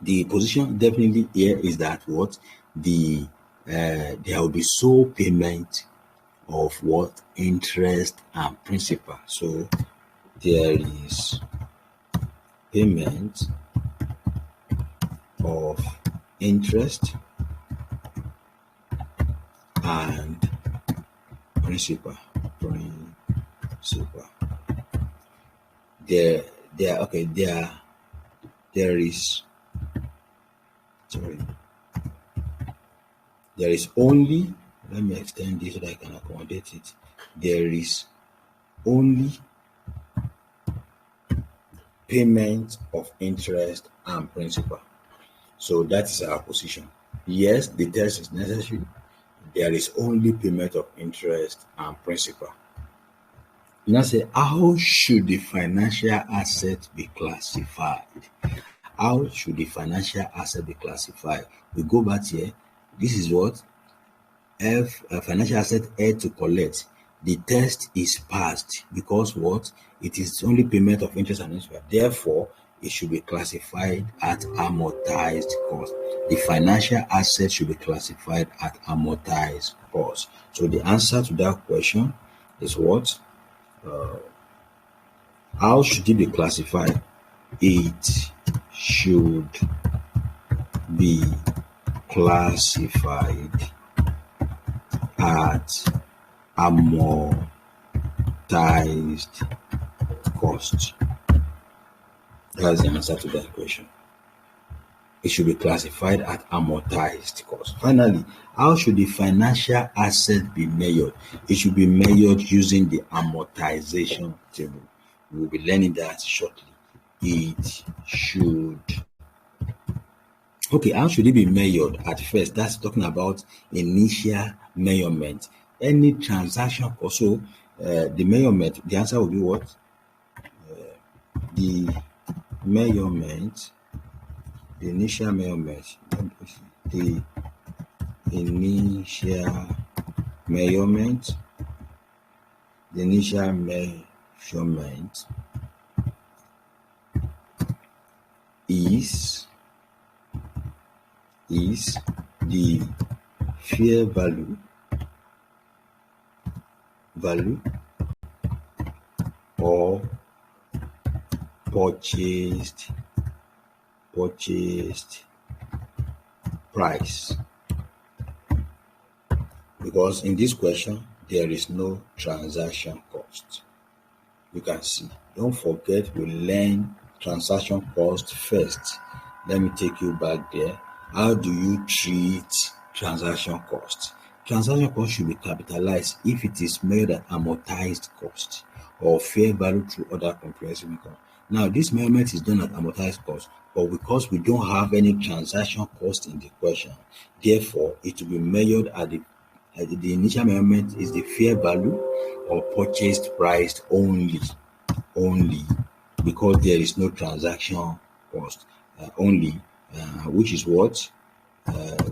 The position definitely here is that what? There will be sole payment of what? Interest and principal. So there is payment of interest and principal. There is only, let me extend this so that I can accommodate it. There is only payment of interest and principal. So that is our position. Yes, the test is necessary. There is only payment of interest and principal. Now say, how should the financial asset be classified? How should the financial asset be classified? We go back here. This is what financial asset held to collect. The test is passed because what? It is only payment of interest and principal. Therefore, it should be classified at amortized cost. The financial asset should be classified at amortized cost. So the answer to that question is what? How should it be classified? It should be classified at amortized cost. That's the answer to that question. It should be classified at amortized cost. Finally, how should the financial asset be measured? It should be measured using the amortization table. We will be learning that shortly. It should. Okay, how should it be measured at first? That's talking about initial measurement. Any transaction also, the measurement, the answer will be what? The measurement, the initial measurement, the initial measurement, the initial measurement is the fair value or purchased price, because in this question there is no transaction cost. You can see, don't forget we learn transaction cost first. Let me take you back there. How do you treat transaction cost? Transaction cost should be capitalized if it is made at amortized cost or fair value through other comprehensive income. Now, this measurement is done at amortized cost, but because we don't have any transaction cost in the question, therefore, it will be measured at the The initial measurement is the fair value or purchased price only, because there is no transaction cost only, which is what?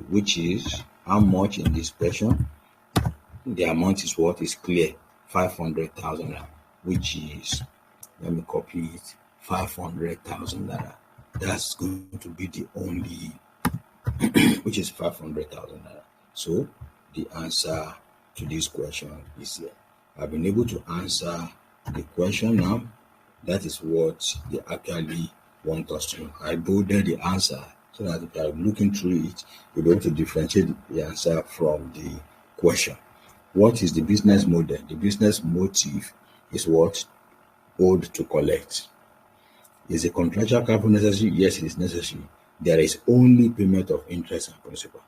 Which is how much in this question? The amount is what is clear, 500,000 naira, which is, let me copy it, 500,000 naira. That's going to be the only, which is 500,000 naira. So the answer to this question is here. I've been able to answer the question now. That is what they actually want us to know. I bolded the answer so that if you are looking through it, you'll be able to differentiate the answer from the question. What is the business model? The business motive is what? Owed to collect. Is a contractual capital necessary? Yes, it is necessary. There is only payment of interest and principal.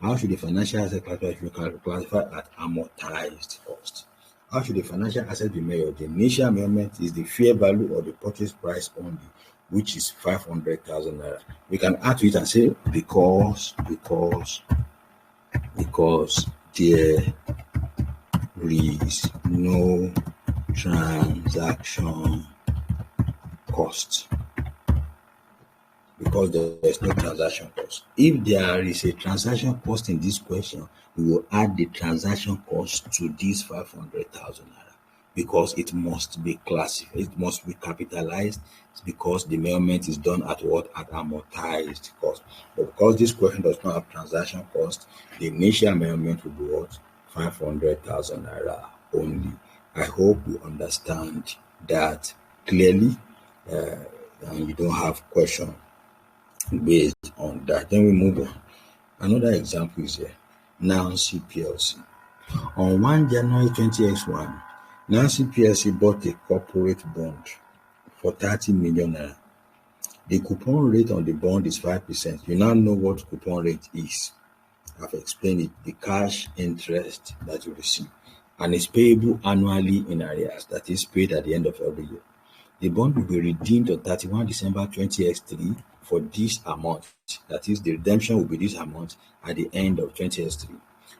How should the financial asset classify at amortized cost? How should the financial asset be measured? The initial measurement is the fair value or the purchase price only, which is 500,000 naira. We can add to it and say because there is no transaction cost. Because there is no transaction cost. If there is a transaction cost in this question, we will add the transaction cost to this 500,000 naira, because it must be classified, it must be capitalized, because the measurement is done at what? At amortized cost. But because this question does not have transaction cost, the initial measurement will be what? 500,000 naira only. I hope you understand that clearly, and you don't have question based on that. Then we move on. Another example is here. Nancy PLC. On 1 January 20X1, Nancy PLC bought a corporate bond for 30 million naira. The coupon rate on the bond is 5%. You now know what coupon rate is. I've explained it. The cash interest that you receive, and it's payable annually in arrears, that is paid at the end of every year. The bond will be redeemed on 31 December 20X3 for this amount. That is, the redemption will be this amount at the end of 20X3.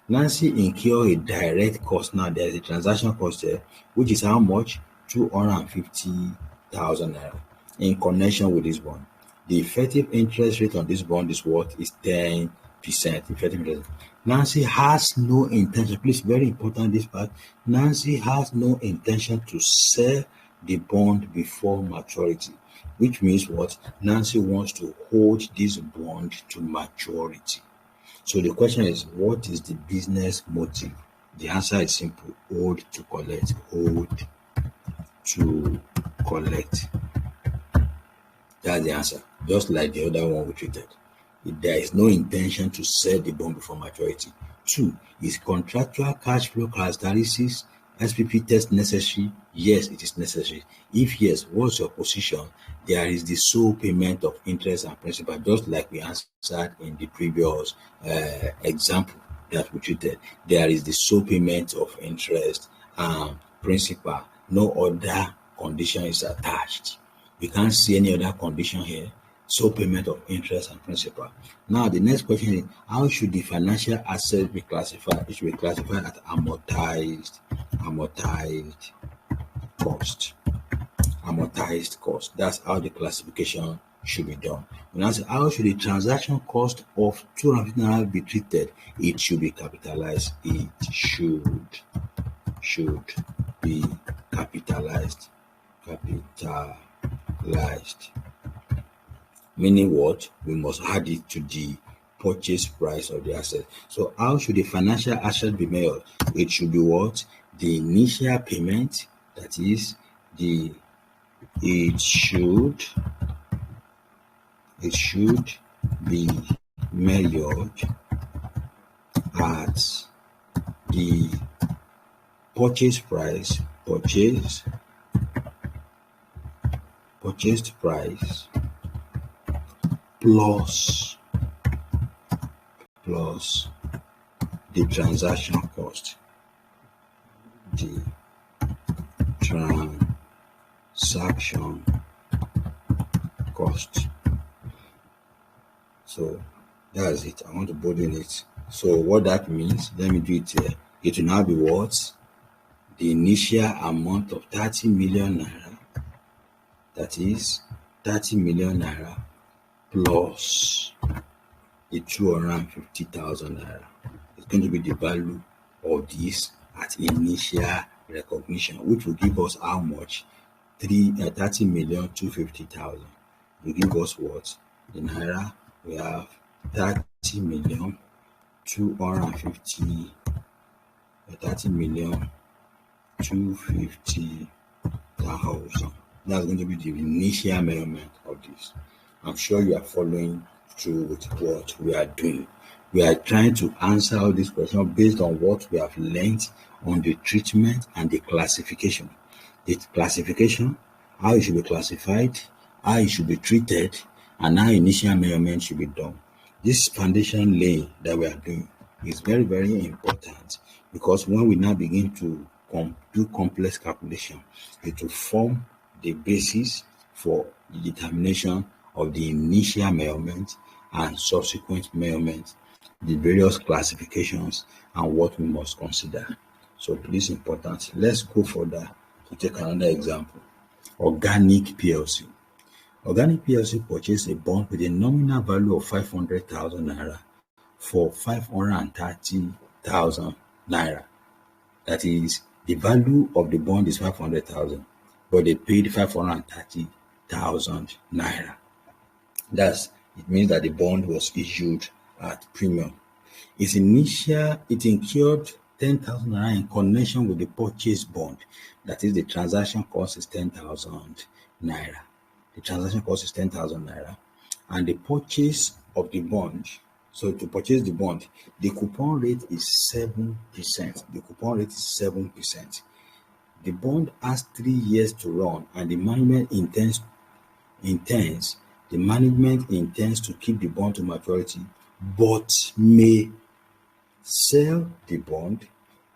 Nancy incur a direct cost. Now there is a transaction cost there, which is how much? 250,000 naira in connection with this bond. The effective interest rate on this bond is what? Is 10%. Effective interest. Nancy has no intention, please, very important this part. Nancy has no intention to sell the bond before maturity, which means what? Nancy wants to hold this bond to maturity. So the question is, what is the business motive? The answer is simple: hold to collect. Hold to collect. That's the answer. Just like the other one we treated. There is no intention to sell the bond before maturity. 2. Is contractual cash flow characteristics SPP test necessary? Yes, it is necessary. If yes, what's your position? There is the sole payment of interest and principal, just like we answered in the previous example that we treated. There is the sole payment of interest and principal. No other condition is attached. You can't see any other condition here. Sole payment of interest and principal. Now, the next question is, how should the financial asset be classified? It should be classified at amortized cost. Amortized cost. That's how the classification should be done. When I say, how should the transaction cost of 250 naira be treated? It should be capitalized. It should be capitalized. Meaning what? We must add it to the purchase price of the asset. So how should the financial asset be measured? It should be what? The initial payment, that is it should be measured at the purchase price, purchased price plus the transaction cost. The transaction cost. So that's it. I want to bold in it So what that means, let me do it here. It will now be what? The initial amount of 30 million naira, that is 30 million naira plus the 250,000 naira. It's going to be the value of this at initial recognition, which will give us how much? 30,250,000. Will give us what? In naira, we have 30,250,000. 30,250,000. That's going to be the initial measurement of this. I'm sure you are following through with what we are doing. We are trying to answer all these questions based on what we have learned on the treatment and the classification. The classification, how it should be classified, how it should be treated, and how initial measurement should be done. This foundation laying that we are doing is very, very important, because when we now begin to do complex calculation, it will form the basis for the determination of the initial measurement and subsequent measurement, the various classifications, and what we must consider. So please, important. Let's go further to take another example. Organic PLC. Organic PLC purchased a bond with a nominal value of 500,000 naira for 530,000 naira. That is, the value of the bond is 500,000, but they paid 530,000 naira. It means that the bond was issued at premium. It incurred 10,000 naira in connection with the purchase bond. That is, the transaction cost is 10,000 naira. The transaction cost is 10,000 naira, and the purchase of the bond. So to purchase the bond, the coupon rate is 7%. The coupon rate is 7%. The bond has 3 years to run, and the management intends to keep the bond to maturity, but may sell the bond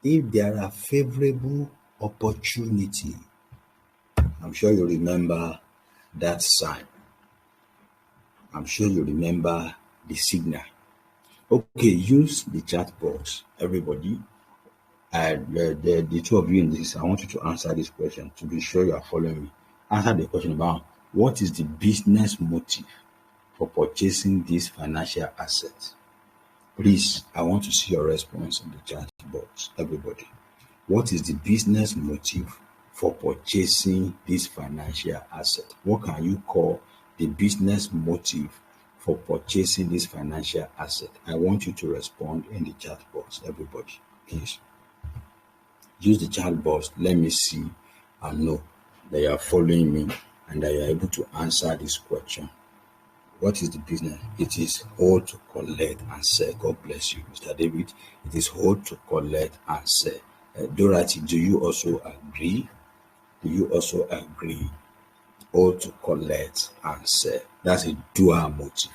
if there are favorable opportunity. I'm sure you remember that sign. I'm sure you remember the signal. Okay, use the chat box, everybody. The two of you in this, I want you to answer this question to be sure you are following me. Answer the question about what is the business motive for purchasing this financial asset. Please, I want to see your response in the chat box, everybody. What is the business motive for purchasing this financial asset? What can you call the business motive for purchasing this financial asset? I want you to respond in the chat box, everybody. Please use the chat box. Let me see and know that you are following me and that you are able to answer this question. What is the business? It is hold to collect and sell. God bless you, Mr. David. It is hold to collect and sell. Dorothy, do you also agree? Do you also agree? Hold to collect and sell. That's a dual motive.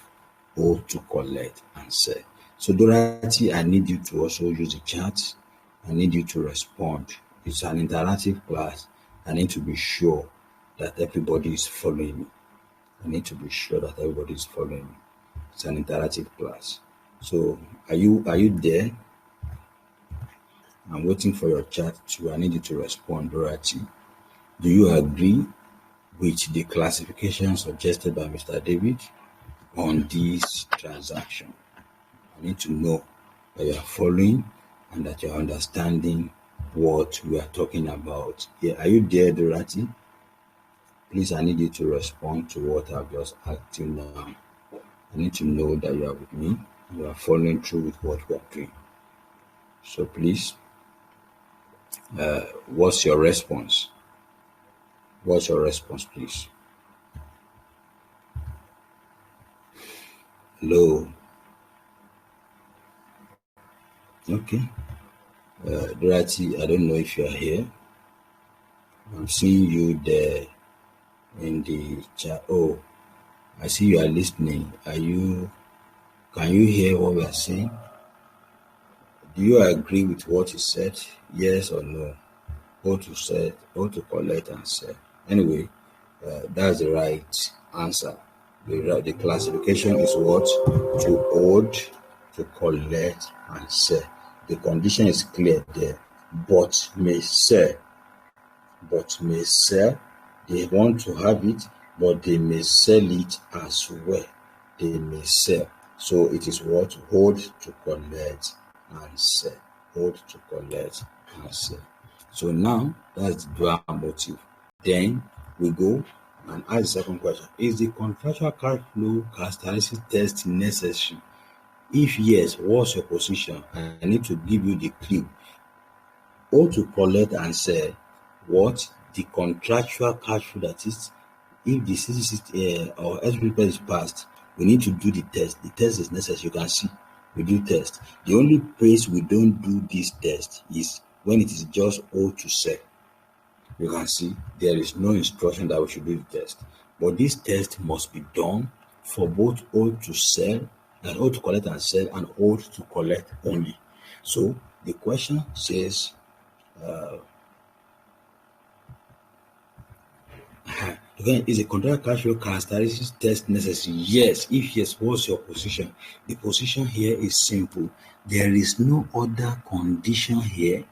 Hold to collect and sell. So Dorothy, I need you to also use the chat. I need you to respond. It's an interactive class. I need to be sure that everybody is following me. It's an interactive class. So are you there? I'm waiting for your chat too. I need you to respond, Dorothy. Do you agree with the classification suggested by Mr. David on this transaction? I need to know that you are following and that you are understanding what we are talking about. Yeah, are you there, Dorothy? Please, I need you to respond to what I've just asked you now. I need to know that you are with me. You are following through with what we are doing. So please, what's your response? What's your response, please? Hello. Okay. Dorothy, I don't know if you are here. I'm seeing you there in the chat. Oh, I see you are listening. Can you hear what we are saying? Do you agree with what is said? Yes or no? How to collect and sell. Anyway, that's the right answer. The classification is what? To hold to collect and sell. The condition is clear there. But may sell. They want to have it, but they may sell it as well. They may sell. So it is what? Hold to collect and sell. Hold to collect and sell. So now that's the dual motive. Then we go and ask the second question. Is the contractual cash flow characteristic test necessary? If yes, what's your position? I need to give you the clue. Hold to collect and sell. What? The contractual cash flow, that is, if the CCC or SPP is passed, we need to do the test. The test is necessary. You can see we do test. The only place we don't do this test is when it is just hold to sell. You can see there is no instruction that we should do the test. But this test must be done for both hold to sell and hold to collect and sell and hold to collect only. So the question says, again, is a contract cash flow characteristics test necessary? Yes. If yes, what's your position? The position here is simple. There is no other condition here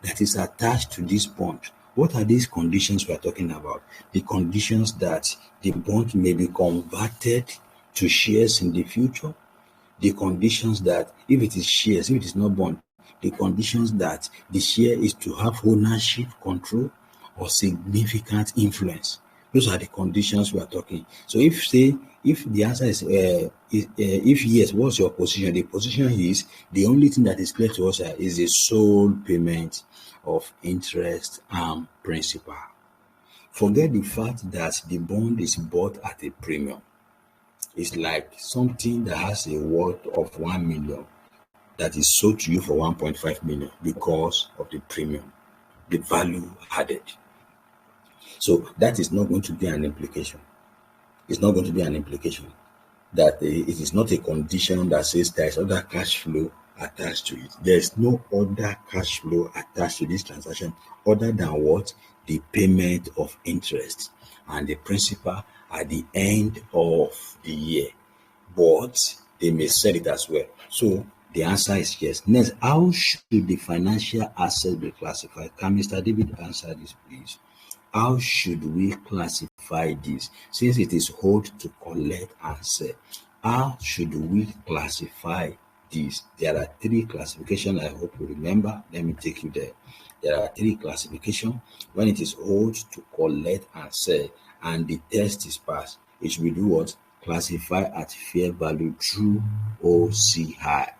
that is attached to this bond. What are these conditions we are talking about? The conditions that the bond may be converted to shares in the future. The conditions that if it is shares, if it is not bond, the conditions that the share is to have ownership, control, or significant influence. Those are the conditions we are talking. So if the answer is if yes, what's your position? The position is the only thing that is clear to us is the sole payment of interest and principal. Forget the fact that the bond is bought at a premium. It's like something that has a worth of 1 million that is sold to you for 1.5 million because of the premium, the value added. So that is not going to be an implication. It's not going to be an implication that it is not a condition that says there is other cash flow attached to it. There is no other cash flow attached to this transaction other than what? The payment of interest and the principal at the end of the year. But they may sell it as well. So the answer is yes. Next, how should the financial assets be classified? Can Mr. David answer this, please? How should we classify this? Since it is hold to collect and sell, how should we classify this? There are three classifications. I hope you remember. Let me take you there. There are three classifications. When it is hold to collect and sell, and the test is passed, it should be do what? Classify at fair value through OCI.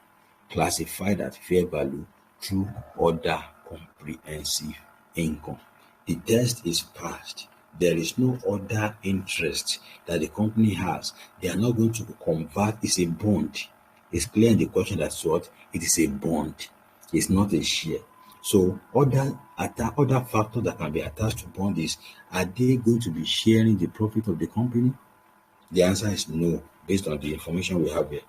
Classified at fair value through other comprehensive income. The test is passed. There is no other interest that the company has. They are not going to convert. It's a bond. It's clear in the question that's what? It is a bond. It's not a share. So other factors that can be attached to bond is, are they going to be sharing the profit of the company? The answer is no, based on the information we have here.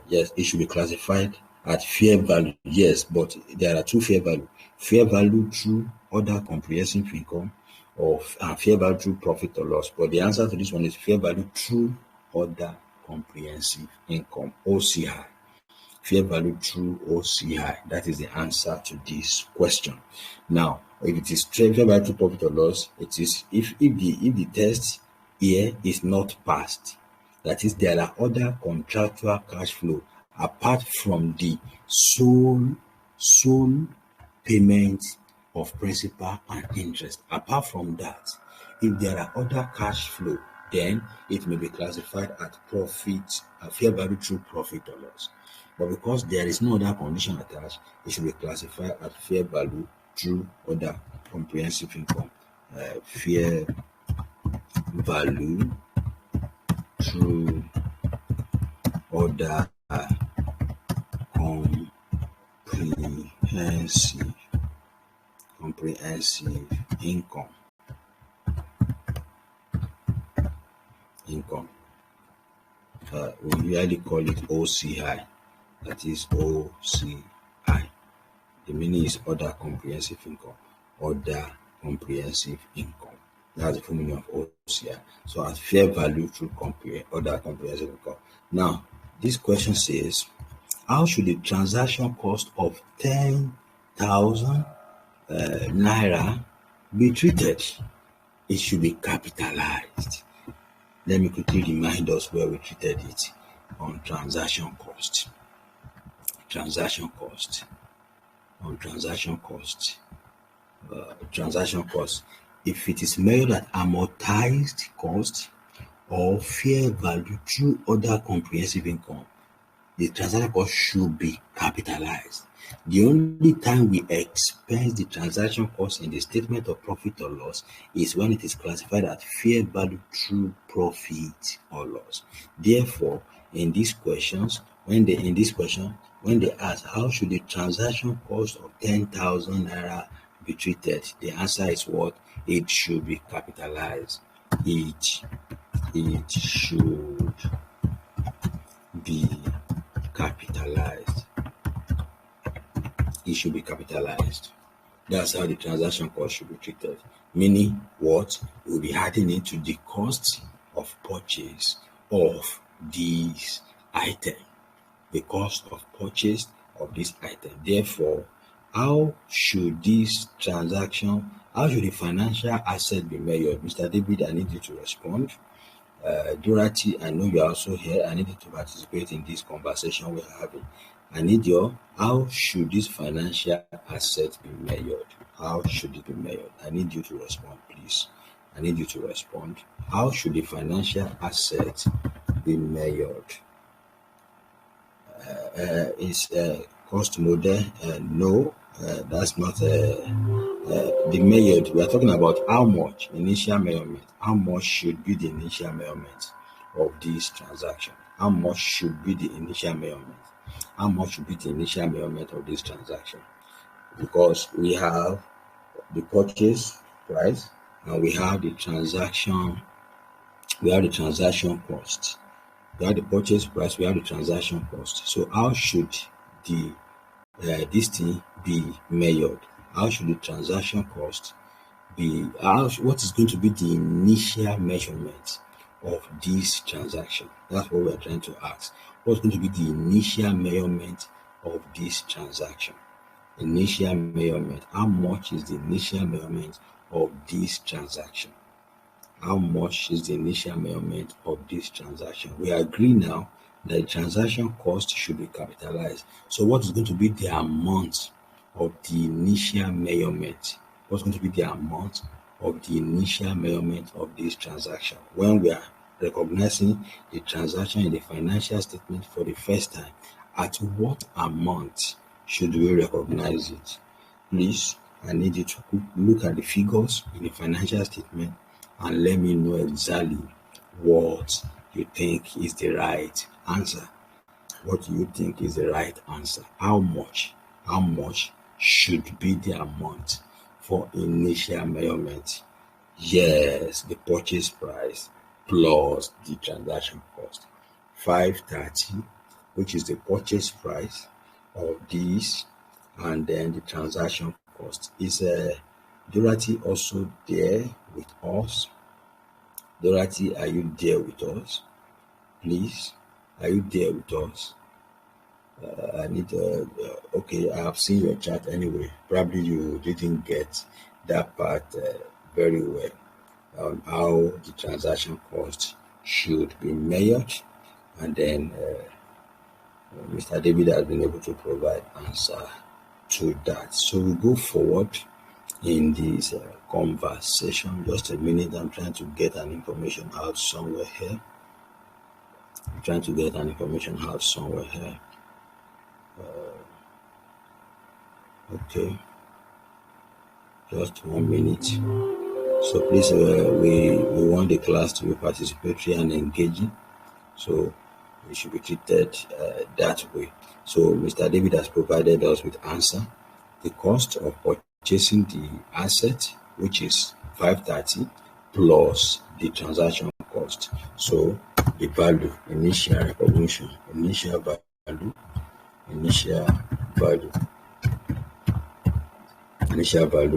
Yes, it should be classified at fair value. Yes, but there are two fair value. Fair value through other comprehensive income or fair value through profit or loss. But the answer to this one is fair value through other comprehensive income, OCI. Fair value through OCI. That is the answer to this question. Now, if it is fair value through profit or loss, it is if the test here is not passed. That is, there are other contractual cash flow apart from the sole payment of principal and interest. Apart from that, if there are other cash flow, then it may be classified at profit, fair value through profit or loss. But because there is no other condition attached, it should be classified at fair value through other comprehensive income. Fair value through other comprehensive income. We usually call it OCI. That is OCI. The meaning is other comprehensive income. Other comprehensive income. That's the full meaning of OCI. So at fair value through other comprehensive income. Now, This question says, how should the transaction cost of 10,000 naira be treated? It should be capitalized. Let me quickly remind us where we treated it on transaction cost. Transaction cost. If it is measured at amortized cost or fair value through other comprehensive income, the transaction cost should be capitalized. The only time we expense the transaction cost in the statement of profit or loss is when it is classified as fair value through profit or loss. Therefore, in these questions, when they ask how should the transaction cost of 10,000 naira be treated, the answer is what? It should be capitalized. It should be capitalized. It should be capitalized. That's how the transaction cost should be treated. Meaning what? We'll be adding it to the cost of purchase of this item. The cost of purchase of this item. Therefore, how should the financial asset be measured? Mr. David, I need you to respond. Dorothy, I know you are also here. I need you to participate in this conversation we're having. How should this financial asset be measured? How should it be measured? I need you to respond, please. I need you to respond. How should the financial asset be measured? Is cost model? No, that's not the measured. We are talking about how much initial measurement. How much should be the initial measurement of this transaction? How much should be the initial measurement? How much should be the initial measurement of this transaction? Because we have the purchase price and we have the transaction. We have the transaction cost. We have the purchase price. We have the transaction cost. So how should this thing be measured? How should the transaction cost be? What is going to be the initial measurement of this transaction? That's what we're trying to ask. What's going to be the initial measurement of this transaction? Initial measurement. How much is the initial measurement of this transaction? How much is the initial measurement of this transaction? We agree now that the transaction cost should be capitalized. So what is going to be the amount of the initial measurement? What's going to be the amount of the initial measurement of this transaction? When we are recognizing the transaction in the financial statement for the first time, at what amount should we recognize it? Please, I need you to look at the figures in the financial statement and let me know exactly what you think is the right answer. What do you think is the right answer? How much should be the amount for initial measurement? Yes, the purchase price plus the transaction cost. 530, which is the purchase price of this, and then the transaction cost. Is Dorothy also there with us? Dorothy, are you there with us? Please, are you there with us? I need okay, I have seen your chat anyway. Probably you didn't get that part very well on how the transaction cost should be measured, and then Mr. David has been able to provide answer to that. So we go forward in this conversation. Just a minute, I'm trying to get an information out somewhere here. Okay, just 1 minute. So please, we want the class to be participatory and engaging, so we should be treated that way. So Mr. David has provided us with answer. The cost of purchasing the asset, which is 530, plus the transaction cost. So the value, initial recognition, initial value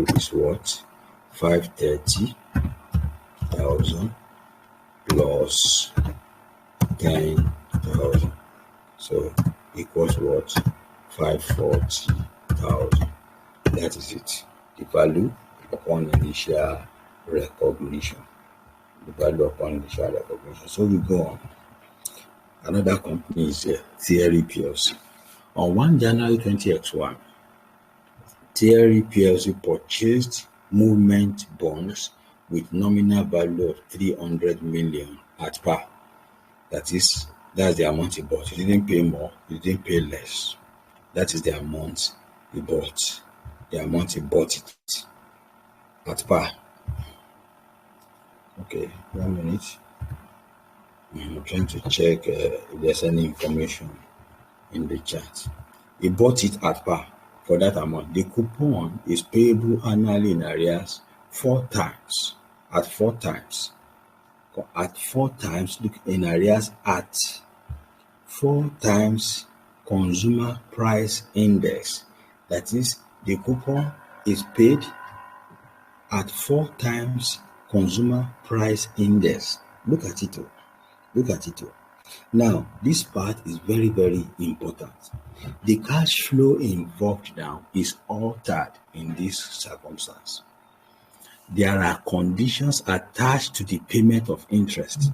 is what? 530,000 plus 10,000. So equals what? 540,000. That is it. The value upon initial recognition. The value upon initial recognition. So we go on. Another company is Theory PLC. On 1 January 2021, Theory PLC purchased movement bonds with nominal value of 300 million at par. That's the amount he bought. He didn't pay more, he didn't pay less. That is the amount he bought. The amount he bought it at par. Okay, 1 minute. I'm trying to check if there's any information in the chat. He bought it at par for that amount. The coupon is payable annually in arrears 4 times. At 4 times. At 4 times, look, in arrears at 4 times consumer price index. That is, the coupon is paid at 4 times consumer price index. Look at it. Look at it. Now, this part is very, very important. The cash flow involved now is altered in this circumstance. There are conditions attached to the payment of interest.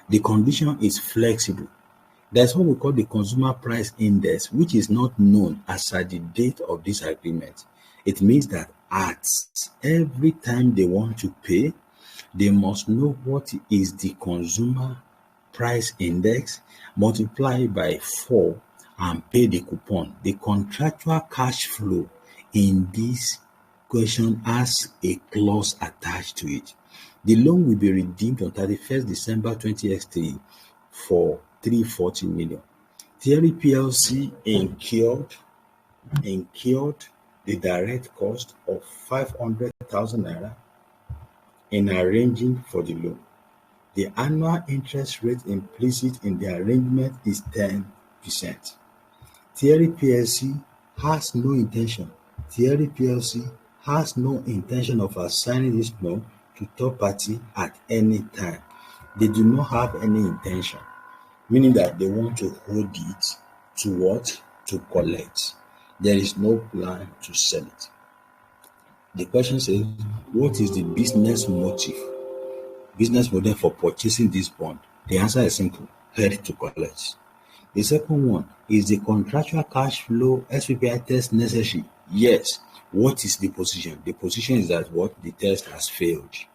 The condition is flexible. That's what we call the consumer price index, which is not known as at the date of this agreement. It means that at every time they want to pay, they must know what is the consumer price index, multiply by 4 and pay the coupon. The contractual cash flow in this question has a clause attached to it. The loan will be redeemed on 31st December 2023 for 340 million. Theory PLC incurred the direct cost of 500,000 naira in arranging for the loan. The annual interest rate implicit in the arrangement is 10%. Theory PLC has no intention of assigning this loan to third party at any time. They do not have any intention, meaning that they want to hold it to what? To collect. There is no plan to sell it. The question says, what is the business model for purchasing this bond? The answer is simple: head to collect. The second one, is the contractual cash flow SPPI test necessary? Yes. What is the position? The position is that what? The test has failed.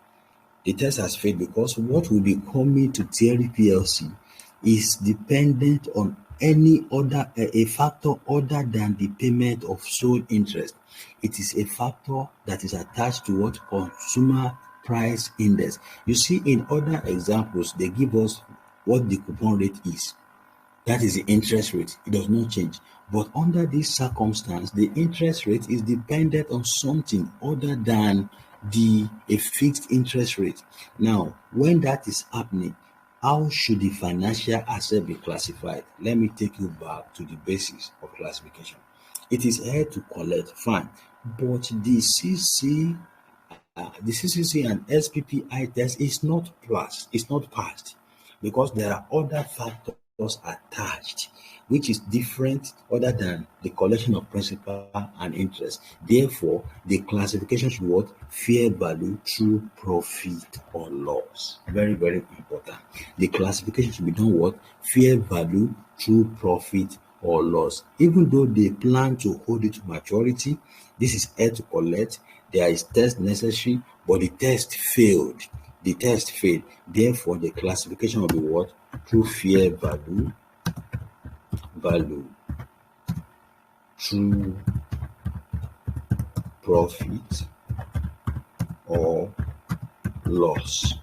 The test has failed because what will be coming to Theory PLC is dependent on any other a factor other than the payment of sole interest. It is a factor that is attached to what? Consumer price index. You see, in other examples, they give us what the coupon rate is. That is the interest rate. It does not change. But under this circumstance, the interest rate is dependent on something other than a fixed interest rate. Now, when that is happening, how should the financial asset be classified? Let me take you back to the basis of classification. It is held to collect, fine, but the CCC and SPPI test is not passed because there are other factors attached, which is different other than the collection of principal and interest. Therefore, the classification should be what? Fair value through profit or loss. Very, very important. The classification should be done what? Fair value through profit or loss. Even though they plan to hold it to maturity, this is held to collect. There is test necessary, but the test failed. Therefore, the classification will be what? Through fair value through profit or loss.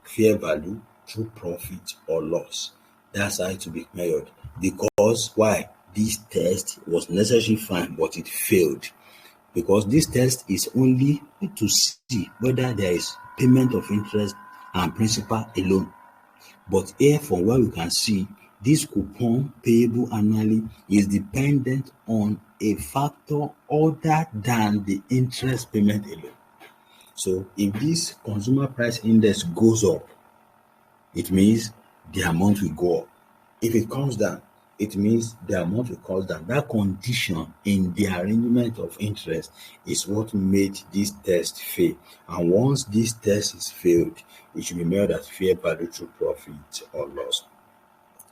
Fair value through profit or loss. That's how it will be measured. Because why? This test was necessary, fine, but it failed. Because this test is only to see whether there is payment of interest and principal alone. But here, from what we can see, this coupon payable annually is dependent on a factor other than the interest payment alone. So if this consumer price index goes up, it means the amount will go up. If it comes down, it means the amount will cost down. That condition in the arrangement of interest is what made this test fail. And once this test is failed, it should be measured at fair value through profit or loss.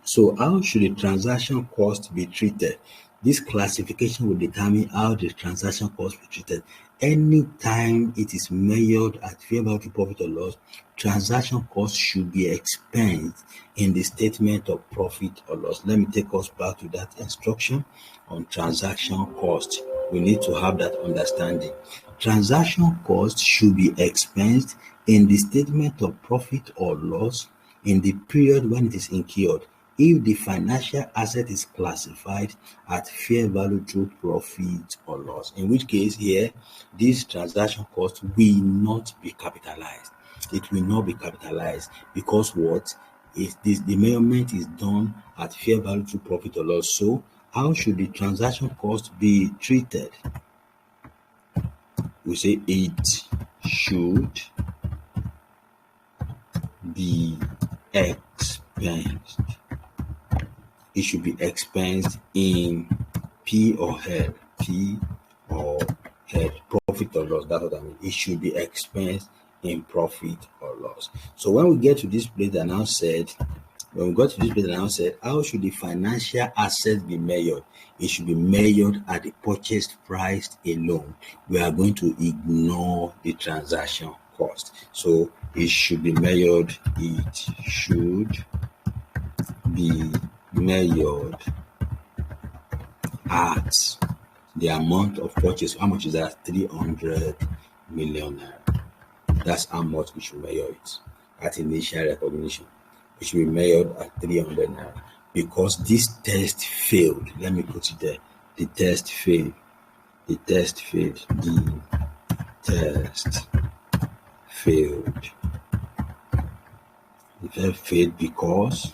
So how should the transaction cost be treated? This classification will determine how the transaction cost be treated. Anytime it is measured at fair value profit or loss, transaction cost should be expensed in the statement of profit or loss. Let me take us back to that instruction on transaction cost. We need to have that understanding. Transaction cost should be expensed in the statement of profit or loss in the period when it is incurred, if the financial asset is classified at fair value through profit or loss, in which case here, this transaction cost will not be capitalized. It will not be capitalized because what is this? The measurement is done at fair value through profit or loss. So how should the transaction cost be treated? We say it should be expensed. It should be expensed in P or L. P or L. Profit or loss. That's what I mean. It should be expensed in profit or loss. So when we get to this place that now said, how should the financial asset be measured? It should be measured at the purchase price alone. We are going to ignore the transaction cost. So it should be measured. It should be measured at the amount of purchase. How much is that? 300 million naira. That's how much we should measure it at initial recognition. It should be measured at 300 naira because this test failed. Let me put it there. The test failed. The test failed. The test failed. The test failed because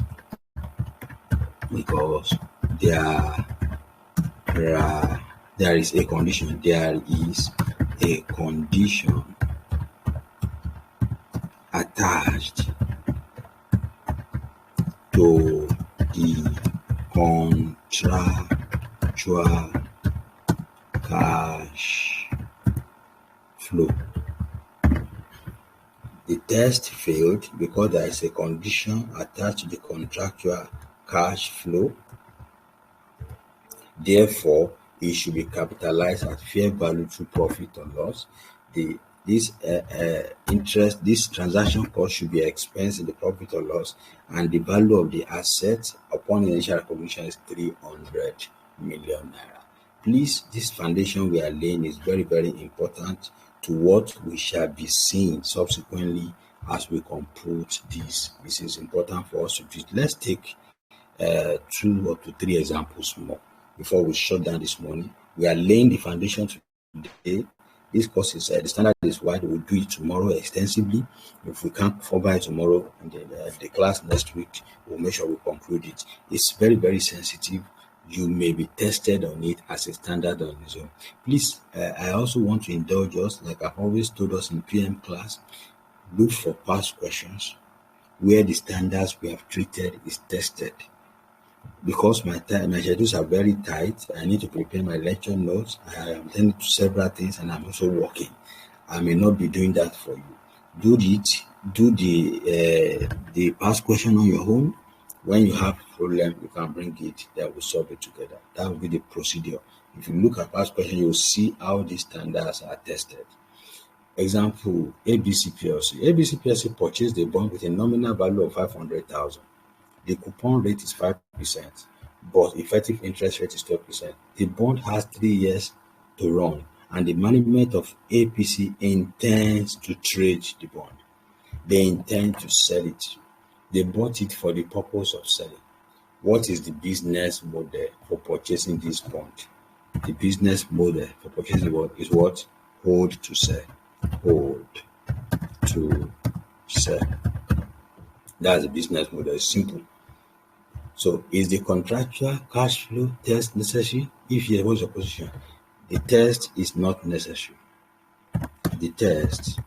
there is a condition. There is a condition attached to the contractual cash flow. The test failed because there is a condition attached to the contractual cash flow. Therefore, it should be capitalized at fair value through profit or loss. This transaction cost should be expensed in the profit or loss, and the value of the asset upon initial recognition is 300 million naira. Please, this foundation we are laying is very, very important to what we shall be seeing subsequently as we compute this. This is important for us to do. Let's take 2 or 3 examples more before we shut down this morning. We are laying the foundation today. This course is the standard is wide. We'll do it tomorrow extensively. If we can't cover it tomorrow, and then the class next week, we'll make sure we conclude it. It's very, very sensitive. You may be tested on it as a standard on its own. Please, I also want to indulge us, like I've always told us in PM class, look for past questions where the standards we have treated is tested. Because my schedules are very tight, I need to prepare my lecture notes. I am attending to several things, and I'm also working. I may not be doing that for you. Do the past question on your own. When you have a problem, you can bring it. That will solve it together. That will be the procedure. If you look at past question, you will see how these standards are tested. Example: ABC PLC. ABC PLC purchased a bond with a nominal value of 500,000. The coupon rate is 5%, but effective interest rate is 12%. The bond has 3 years to run, and the management of APC intends to trade the bond. They intend to sell it. They bought it for the purpose of selling. What is the business model for purchasing this bond? The business model for purchasing the bond is what? Hold to sell. Hold to sell. That's the business model. It's simple. So, is the contractual cash flow test necessary? If yes, what's your position? The test is not necessary. The test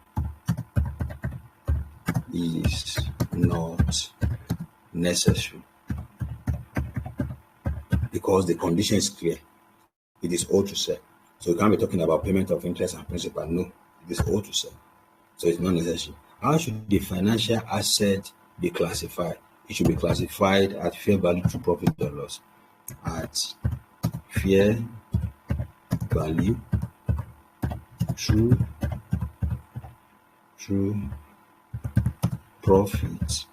is not necessary. because the condition is clear. It is owed to sell. So you can't be talking about payment of interest and principal. No, it is owed to sell. So it's not necessary. How should the financial asset be classified? It should be classified at fair value through profit or loss. At fair value through profit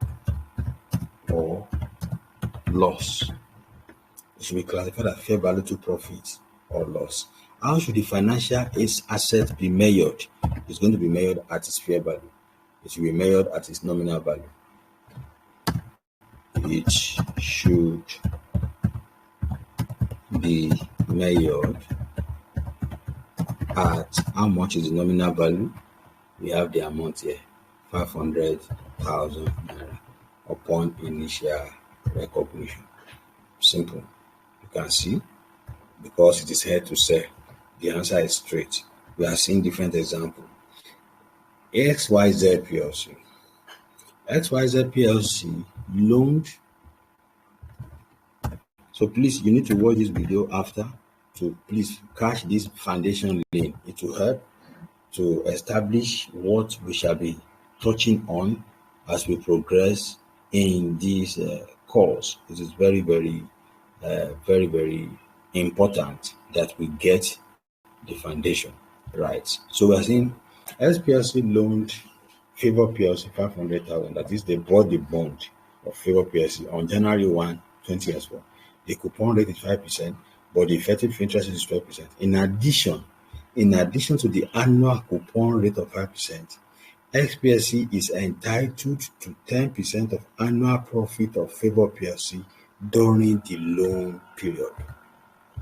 or loss. It should be classified at fair value to profit or loss. How should the financial asset be measured? It's going to be measured at its fair value. It should be measured at its nominal value. It should be measured at how much is the nominal value? We have the amount here, 500,000 naira upon initial recognition. Simple. You can see, because it is held to sell, the answer is straight. We are seeing different examples. XYZ PLC. XYZ PLC loaned. So please, you need to watch this video after to please catch this foundation lane. It will help to establish what we shall be touching on as we progress in this course. It is very, very important that we get the foundation right. So we are seeing SPLC loaned Favor PLC 500,000. That is, they bought the bond of Favor PLC on January 1, 2024. The coupon rate is 5%, but the effective interest is 12%. In addition to the annual coupon rate of 5%, XPLC is entitled to 10% of annual profit of Favor PLC during the loan period.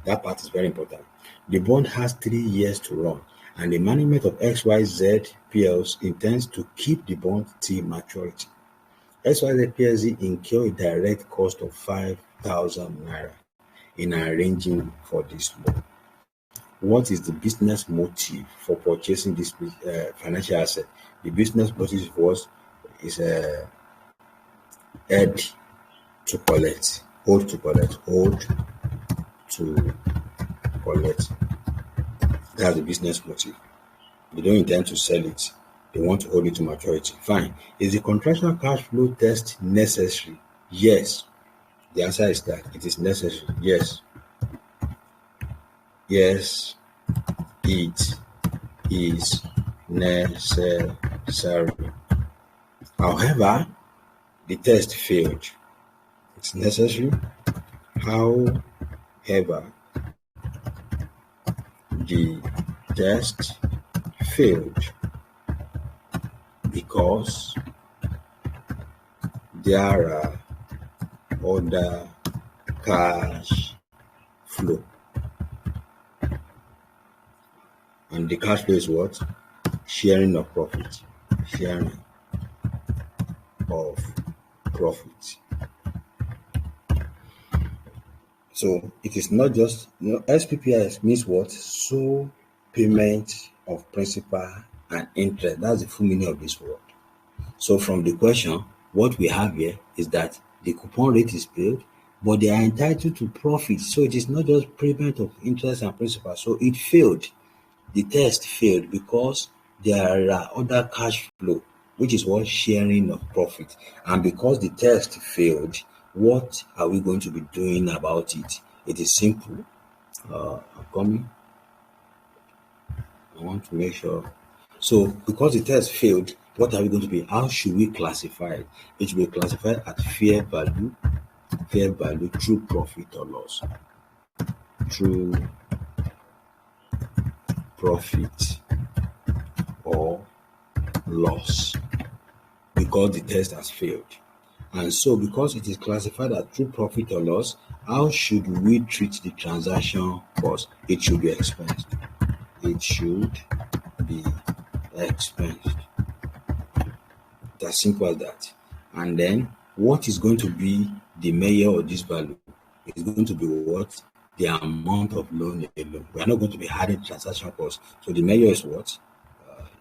That part is very important. The bond has 3 years to run, and the management of XYZ PLC intends to keep the bond till maturity. XYZ PLC incur a direct cost of 5,000 naira in arranging for this loan. What is the business motive for purchasing this financial asset? The business motive is hold to collect. That's the business motive. They don't intend to sell it. They want to hold it to maturity. Fine. Is the contractual cash flow test necessary? Yes. The answer is that it is necessary. Yes. Yes, it is necessary. However, the test failed. It's necessary. However, the test failed because there are other cash flow. And the cash flow is what? Sharing of profit. Sharing of profit. So it is not just, SPPIS means what? Sole payment of principal and interest. That's the full meaning of this word. So from the question, what we have here is that the coupon rate is paid, but they are entitled to profit. So it is not just payment of interest and principal. So it failed. The test failed because there are other cash flow, which is what? Sharing of profit. And because the test failed, what are we going to be doing about it? It is simple. I'm coming. I want to make sure. So because the test failed, what are we going to be? How should we classify it? It should be classified at fair value through profit or loss. Through profit or loss, because the test has failed. And so because it is classified as true profit or loss, how should we treat the transaction cost? It should be expensed. It should be expensed. It's as simple as that. And then what is going to be the measure of this value? It's going to be what? The amount of loan alone. We are not going to be adding transaction costs. So the measure is what?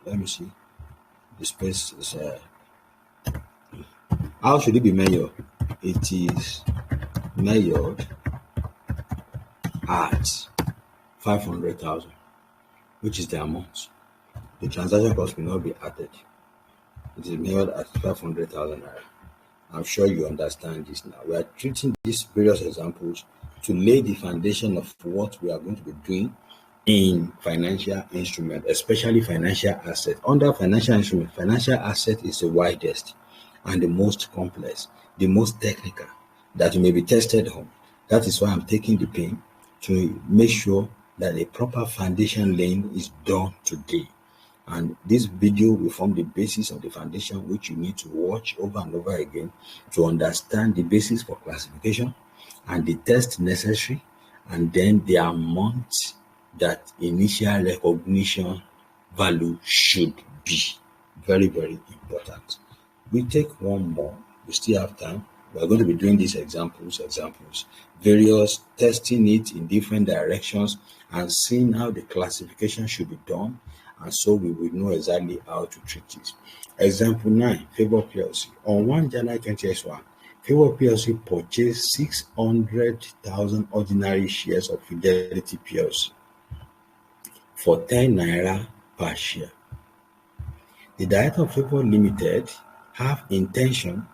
Let me see. The space is how should it be measured? It is measured at 500,000, which is the amount. The transaction cost will not be added. It is measured at 500,000 naira. I'm sure you understand this now. We are treating these various examples to lay the foundation of what we are going to be doing in financial instrument, especially financial asset. Under financial instrument, financial asset is the widest and the most complex, the most technical that you may be tested on. That is why I'm taking the pain to make sure that a proper foundation laying is done today. And this video will form the basis of the foundation which you need to watch over and over again to understand the basis for classification and the test necessary, and then the amount that initial recognition value should be. Very, very important. We take one more. We still have time. We are going to be doing these examples, various testing it in different directions and seeing how the classification should be done. And so we will know exactly how to treat it. Example 9, Favor PLC. On 1 January 2021, Favor PLC purchased 600,000 ordinary shares of Fidelity PLC for 10 naira per share. The director of Favor Limited have intention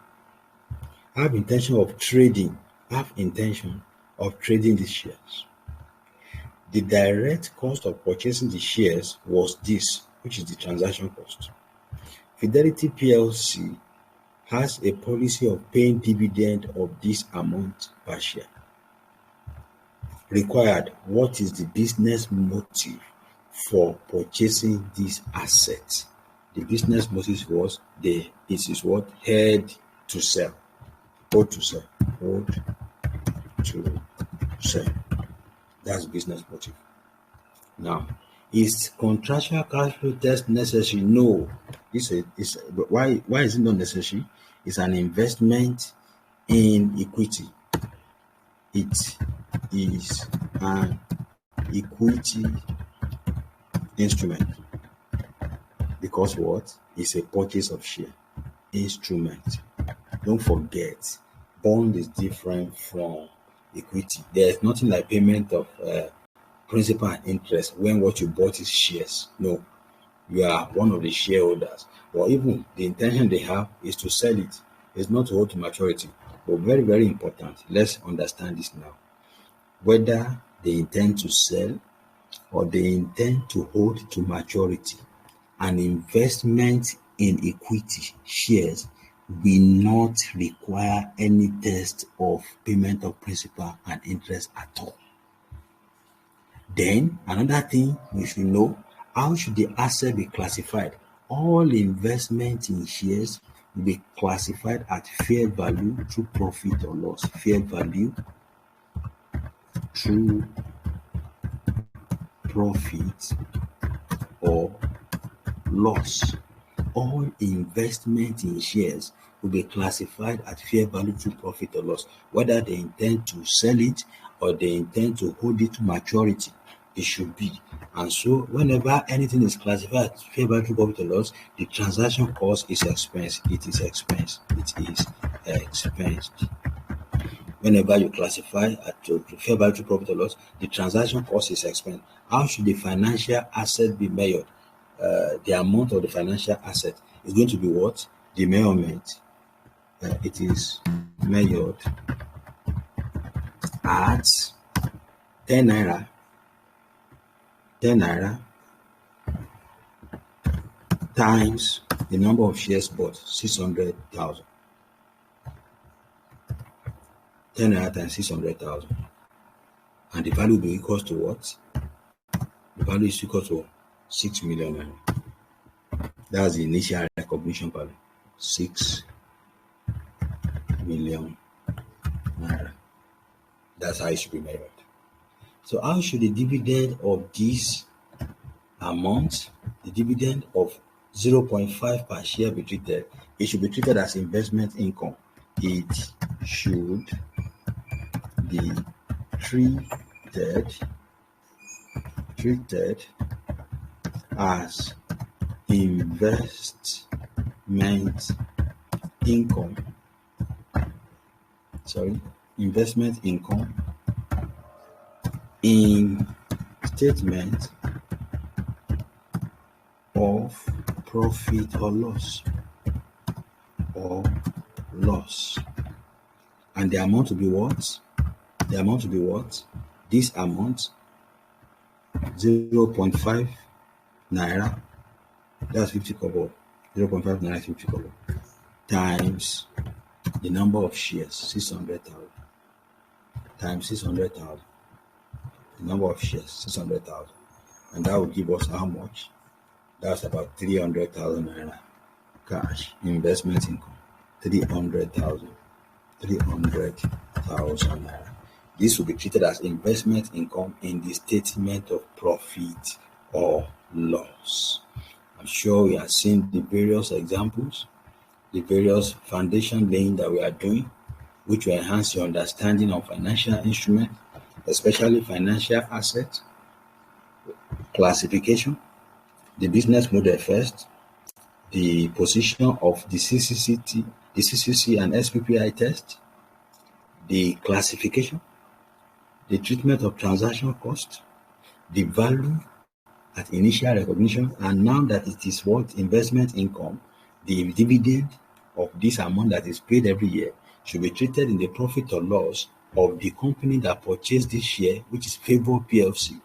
of trading these shares. The direct cost of purchasing the shares was this, which is the transaction cost. Fidelity PLC has a policy of paying dividend of this amount per share. Required, what is the business motive for purchasing this asset? The business motive was held to sell. Hold to sell. That's business motive. Now, is contractual cash flow test necessary? No. Why is it not necessary? It's an investment in equity. It is an equity instrument. Because what? It's a purchase of share instrument. Don't forget, bond is different from equity. There's nothing like payment of principal and interest when what you bought is shares. No, you are one of the shareholders. Or even the intention they have is to sell it. It's not to hold to maturity. But very, very important. Let's understand this now. Whether they intend to sell or they intend to hold to maturity, an investment in equity shares will not require any test of payment of principal and interest at all. Then another thing we should know, how should the asset be classified? All investment in shares will be classified at fair value through profit or loss. Fair value through profit or loss. All investment in shares will be classified at fair value through profit or loss, whether they intend to sell it or they intend to hold it to maturity. It should be. And so whenever anything is classified at fair value through profit or loss, the transaction cost is expensed. It is expensed. Whenever you classify at fair value through profit or loss, the transaction cost is expensed. How should the financial asset be measured? The amount of the financial asset is going to be what? The measurement. It is measured at 10 naira. 10 naira times the number of shares bought, 600,000. 10 naira times 600,000. And the value will be equal to what? The value is equal to 6 million naira. That's the initial recognition value. 6 million naira. That's how it should be measured. So how should the dividend of this amount, the dividend of 0.5 per share be treated? It should be treated as investment income. It should be treated as investment income. Investment income in statement of profit or loss, and the amount to be what? This amount 0.5 naira, that's 50 kobo. 0.5 naira 50 kobo times the number of shares, 600,000, times 600,000, the number of shares, 600,000, and that will give us how much? That's about 300,000 naira cash investment income. 300,000 naira. This will be treated as investment income in the statement of profit or loss. I'm sure we have seen the various examples, the various foundation laying that we are doing, which will enhance your understanding of financial instruments, especially financial assets, classification, the business model first, the position of the CCC and SPPI test, the classification, the treatment of transaction cost, the value at initial recognition, and now that it is what investment income, the dividend of this amount that is paid every year should be treated in the profit or loss of the company that purchased this share, which is Favor PLC.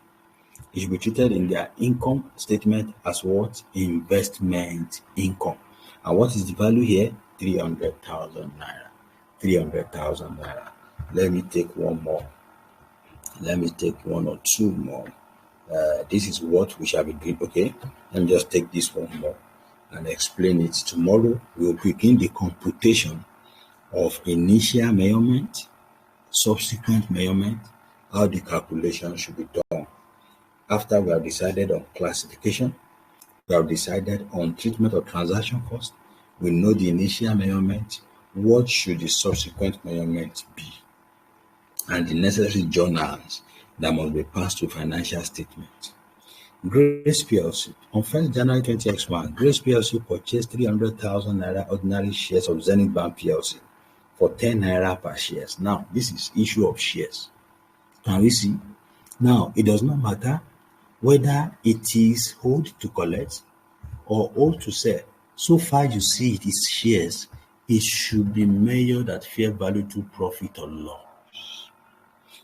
It should be treated in their income statement as what? Investment income. And what is the value here? 300,000 naira. 300,000 naira. Let me take one more. Let me take one or two more. This is what we shall be doing. Okay, let me just take this one more and explain it. Tomorrow we will begin the computation of initial measurement, subsequent measurement, how the calculation should be done. After we have decided on classification, we have decided on treatment of transaction cost, we know the initial measurement, what should the subsequent measurement be, and the necessary journals that must be passed to financial statements. Grace PLC. On 1st January 2021, Grace PLC purchased 300,000 naira ordinary shares of Zenith Bank PLC for 10 naira per shares. Now, this is issue of shares. Can we see? Now, it does not matter whether it is hold to collect or hold to sell. So far you see it is shares, it should be measured at fair value to profit or loss.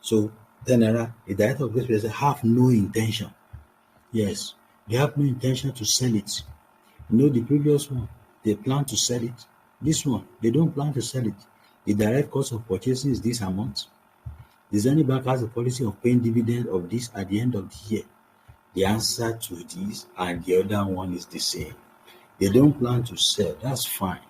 So 10 naira, the director of Grace PLC have no intention. Yes, they have no intention to sell it. You know, the previous one, they plan to sell it. This one, they don't plan to sell it. The direct cost of purchasing is this amount. The Zenith Bank has a policy of paying dividend of this at the end of the year. The answer to this and the other one is the same. They don't plan to sell, that's fine.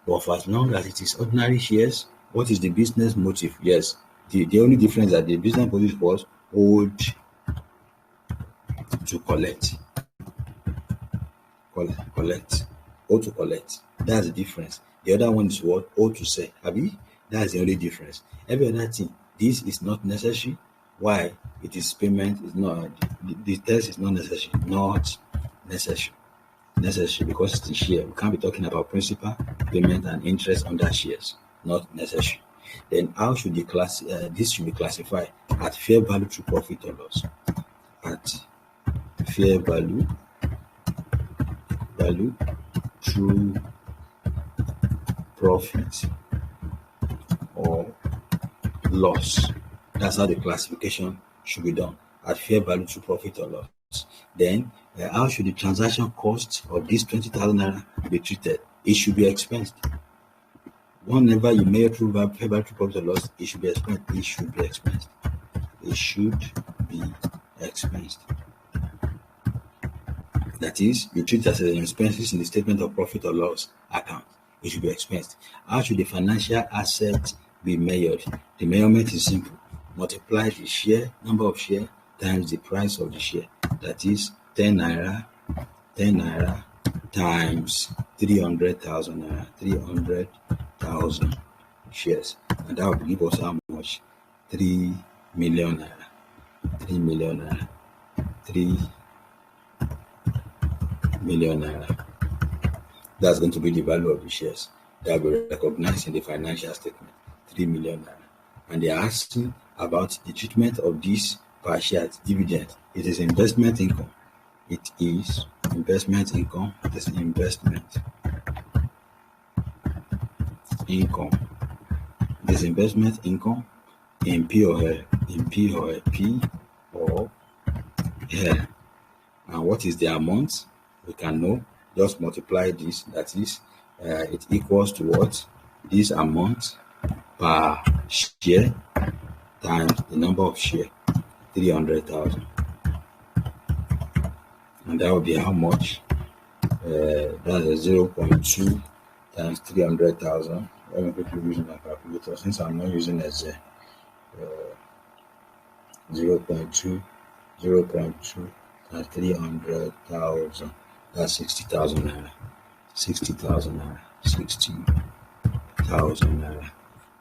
But for as long as it is ordinary shares, what is the business motive? Yes, the only difference is that the business motive was hold to collect. Hold to collect. That's the difference. The other one is what? Hold to sell. Abi? That's the only difference. Every other thing, this is not necessary. Why? It is payment, is not the test is not necessary. Not necessary. Necessary because it's a share. We can't be talking about principal, payment, and interest on that shares. Not necessary. Then how should the class this should be classified? At fair value to profit or loss. At fair value to profit or loss. That's how the classification should be done, at fair value to profit or loss. Then how should the transaction cost of this 20,000 naira be treated? It should be expensed. Whenever you measure through fair value to profit or loss, it should be expensed. It should be expensed. It should be expensed. That is, you treat it as an expenses in the statement of profit or loss account. It should be expensed. How should the financial asset be measured? The measurement is simple. Multiply the share, number of share, times the price of the share. That is 10 naira times 300,000 naira, 300,000 shares. And that will give us how much? 3 million naira. 3 million naira. 3 million naira. That's going to be the value of the shares that will be recognized in the financial statement. 3 million naira. And they are asking about the treatment of this per share dividend. It is investment income. It is investment income. It is investment income. It is investment income in P or L. In P or L. P or L. And what is the amount? We can know. Just multiply this. That is, it equals to what? This amount per share times the number of share, 300,000. And that will be how much? That's a 0.2 times 300,000. Let me quickly use my calculator since I'm not using a Z. 0.2 times 300,000. That's 60,000 naira. 60,000 naira. 60,000 naira.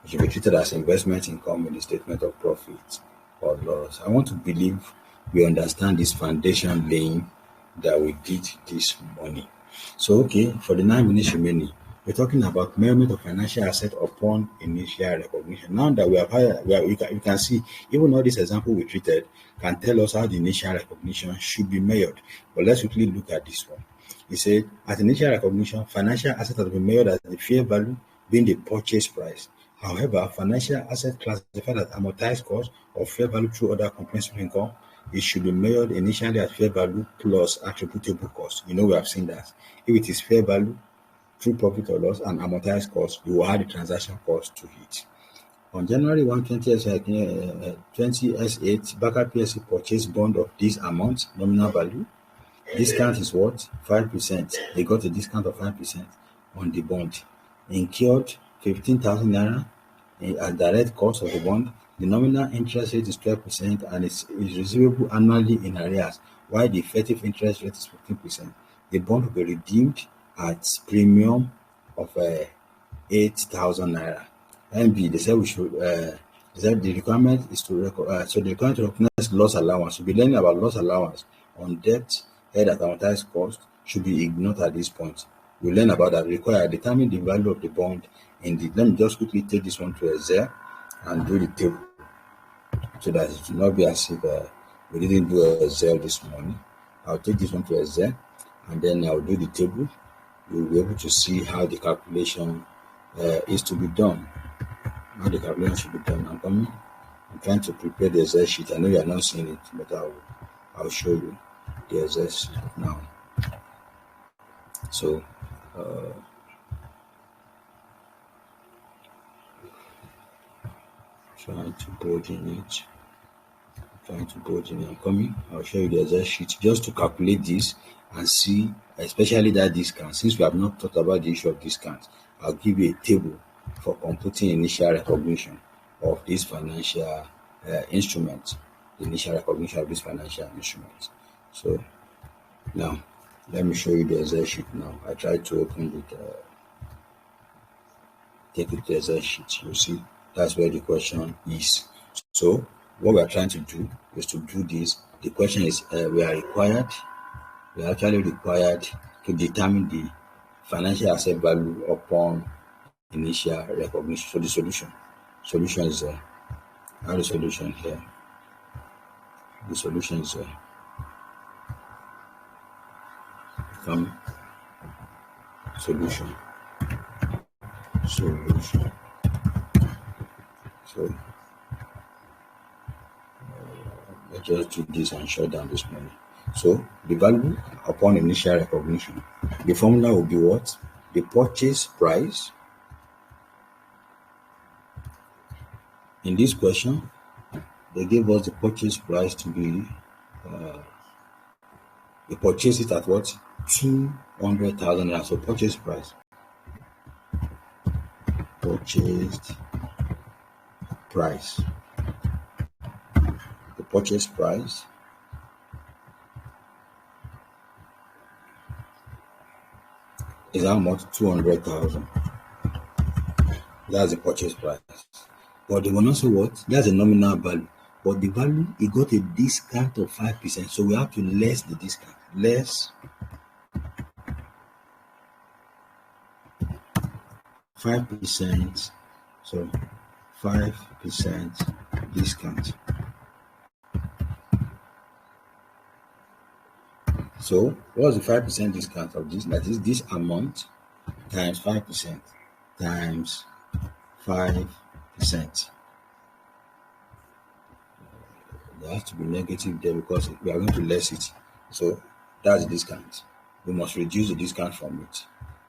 It should be treated as investment income in the statement of profit or loss. I want to believe we understand this foundation laying that we did this morning. So, okay, for the 9 minutes remaining, we're talking about measurement of financial asset upon initial recognition. Now that we have had, we can see even all this example we treated can tell us how the initial recognition should be measured. But let's quickly look at this one. He said, at initial recognition, financial asset has been measured as the fair value being the purchase price. However, financial asset classified as amortized cost or fair value through other comprehensive income, it should be measured initially at fair value plus attributable cost. You know, we have seen that. If it is fair value through profit or loss and amortized cost, you will add the transaction cost to it. On January 1, 20S8, Baka PLC purchased bond of this amount, nominal value. Discount is what? 5%. They got a discount of 5% on the bond. Incurred 15,000 naira as direct cost of the bond. The nominal interest rate is 12% and is receivable annually in arrears, while the effective interest rate is 15%. The bond will be redeemed at premium of 8,000 naira. MB, they said we should. They said the requirement is to so the requirement to recognize loss allowance. We'll be learning about loss allowance on debt held at amortized cost should be ignored at this point. We'll learn about that. Require determine the value of the bond in the. Let me just quickly take this one to Excel and do the table so that it will not be as if we didn't do Excel this morning. I'll take this one to Excel and then I'll do the table. You'll be able to see how the calculation is to be done. How the calculation should be done. I'm trying to prepare the Excel sheet. I know you are not seeing it, but I'll show you the Excel sheet now. So trying to board in it. I'm coming. I'll show you the Excel sheet just to calculate this and see, especially that discount. Since we have not talked about the issue of discounts, I'll give you a table for computing initial recognition of this financial instrument. The initial recognition of this financial instrument. So now let me show you the Excel sheet now. I tried to open it, take it to the Excel sheet. You see, that's where the question is. So what we are trying to do is to do this. The question is we are actually required to determine the financial asset value upon initial recognition. So the solution is how the solution here. The solution is solution. So let's just do this and shut down this money. So the value upon initial recognition, the formula will be what? The purchase price. In this question, they gave us the purchase price to be, they purchased it at what? 200,000 naira. So purchase price. Purchased price. The purchase price is how much? 200,000. That's the purchase price. But they will not say what? That's a nominal value. But the value, it got a discount of 5%. So we have to less the discount. Less 5%. So 5% discount. So what's the 5% discount of this? That is this amount times 5% times 5%. There has to be negative there because we are going to less it. So that's the discount. We must reduce the discount from it.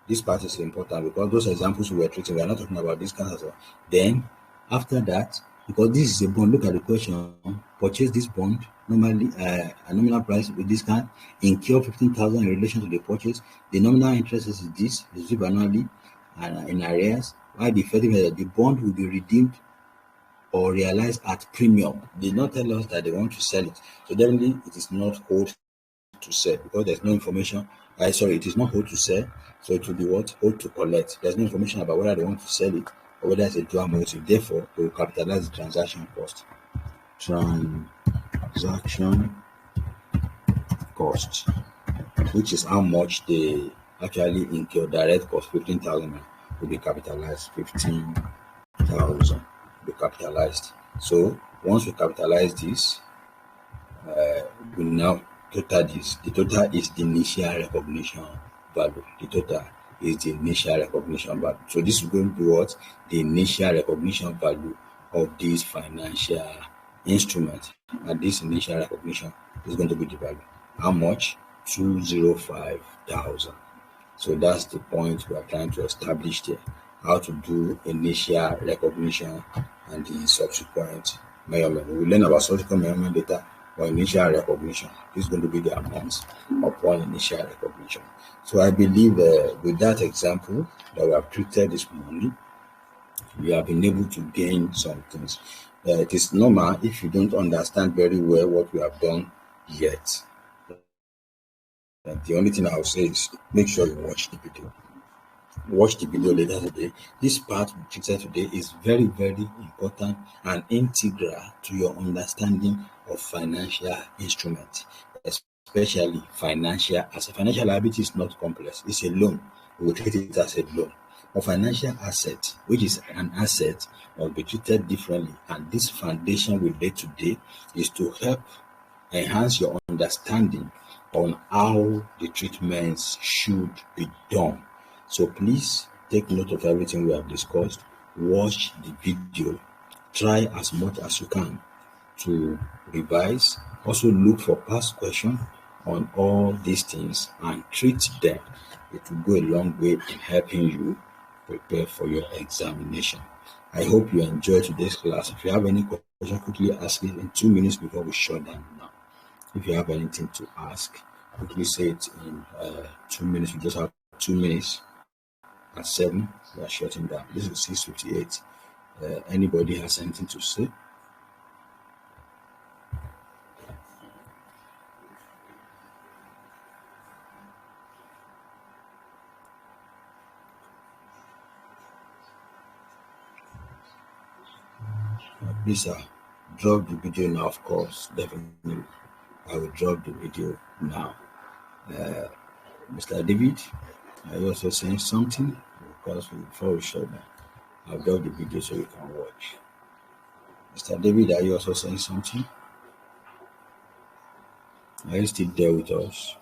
This part is important because those examples we were treating, we are not talking about discount as well. Then after that, because this is a bond, look at the question. Purchase this bond normally a nominal price with discount, incur 15,000 in relation to the purchase. The nominal interest is this, received annually and in arrears. While the effective the bond will be redeemed or realized at premium. They did not tell us that they want to sell it. So definitely it is not hold to sell because there's no information. It is not hold to sell. So it will be what? Hold to collect. There's no information about whether they want to sell it or whether it's a dual motive. Therefore, they will capitalize the transaction cost. Transaction cost, which is how much they actually incur. Direct cost 15,000 will be capitalized. 15,000 be capitalized. So once we capitalize this, we now total this. The total is the initial recognition value. The total is the initial recognition value. So this is going to be what? The initial recognition value of this financial instrument. And this initial recognition is going to be the value. How much? 205,000. So that's the point we are trying to establish there. How to do initial recognition and the subsequent measurement. We will learn about subsequent measurement data or initial recognition. This is going to be the amounts upon initial recognition. So I believe with that example that we have treated this morning, we have been able to gain some things. It is normal if you don't understand very well what we have done yet. The only thing I will say is make sure you watch the video. Watch the video later today. This part we treated today is very, very important and integral to your understanding of financial instruments, especially financial. As a financial liability is not complex, it's a loan. We will treat it as a loan. A financial asset, which is an asset, must be treated differently. And this foundation we laid today is to help enhance your understanding on how the treatments should be done. So please take note of everything we have discussed. Watch the video. Try as much as you can to revise. Also look for past questions on all these things and treat them. It will go a long way in helping you prepare for your examination. I hope you enjoyed today's class. If you have any question, quickly ask it in 2 minutes before we shut down now. If you have anything to ask, quickly say it in 2 minutes. We just have 2 minutes. At 7, we are shutting down. This is 6:58. Anybody has anything to say? Please, drop the video now, of course. Definitely. I will drop the video now. Mr. David, are you also saying something? Because before we shut down, I'll drop the video so you can watch. Mr. David, are you also saying something? Are you still there with us?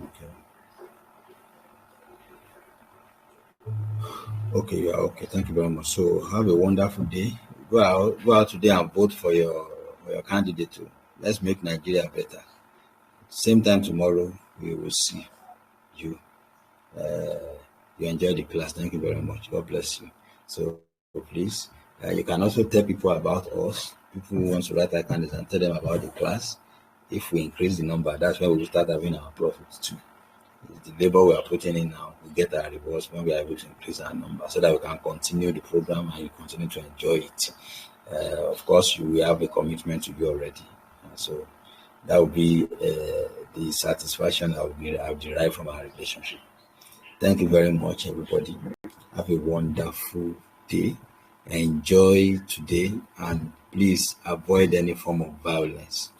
Okay. Okay, you are okay. Thank you very much. So have a wonderful day. Go out today and vote for your candidate too. Let's make Nigeria better. Same time tomorrow, we will see you. You enjoy the class. Thank you very much. God bless you. So please, you can also tell people about us. People who want to write our candidates and tell them about the class. If we increase the number, that's where we will start having our profits too. The labor we are putting in now, we get our rewards when we are able to increase our number so that we can continue the program and you continue to enjoy it. Of course, you will have a commitment to you already. So that will be the satisfaction I've derived from our relationship. Thank you very much, everybody. Have a wonderful day. Enjoy today and please avoid any form of violence.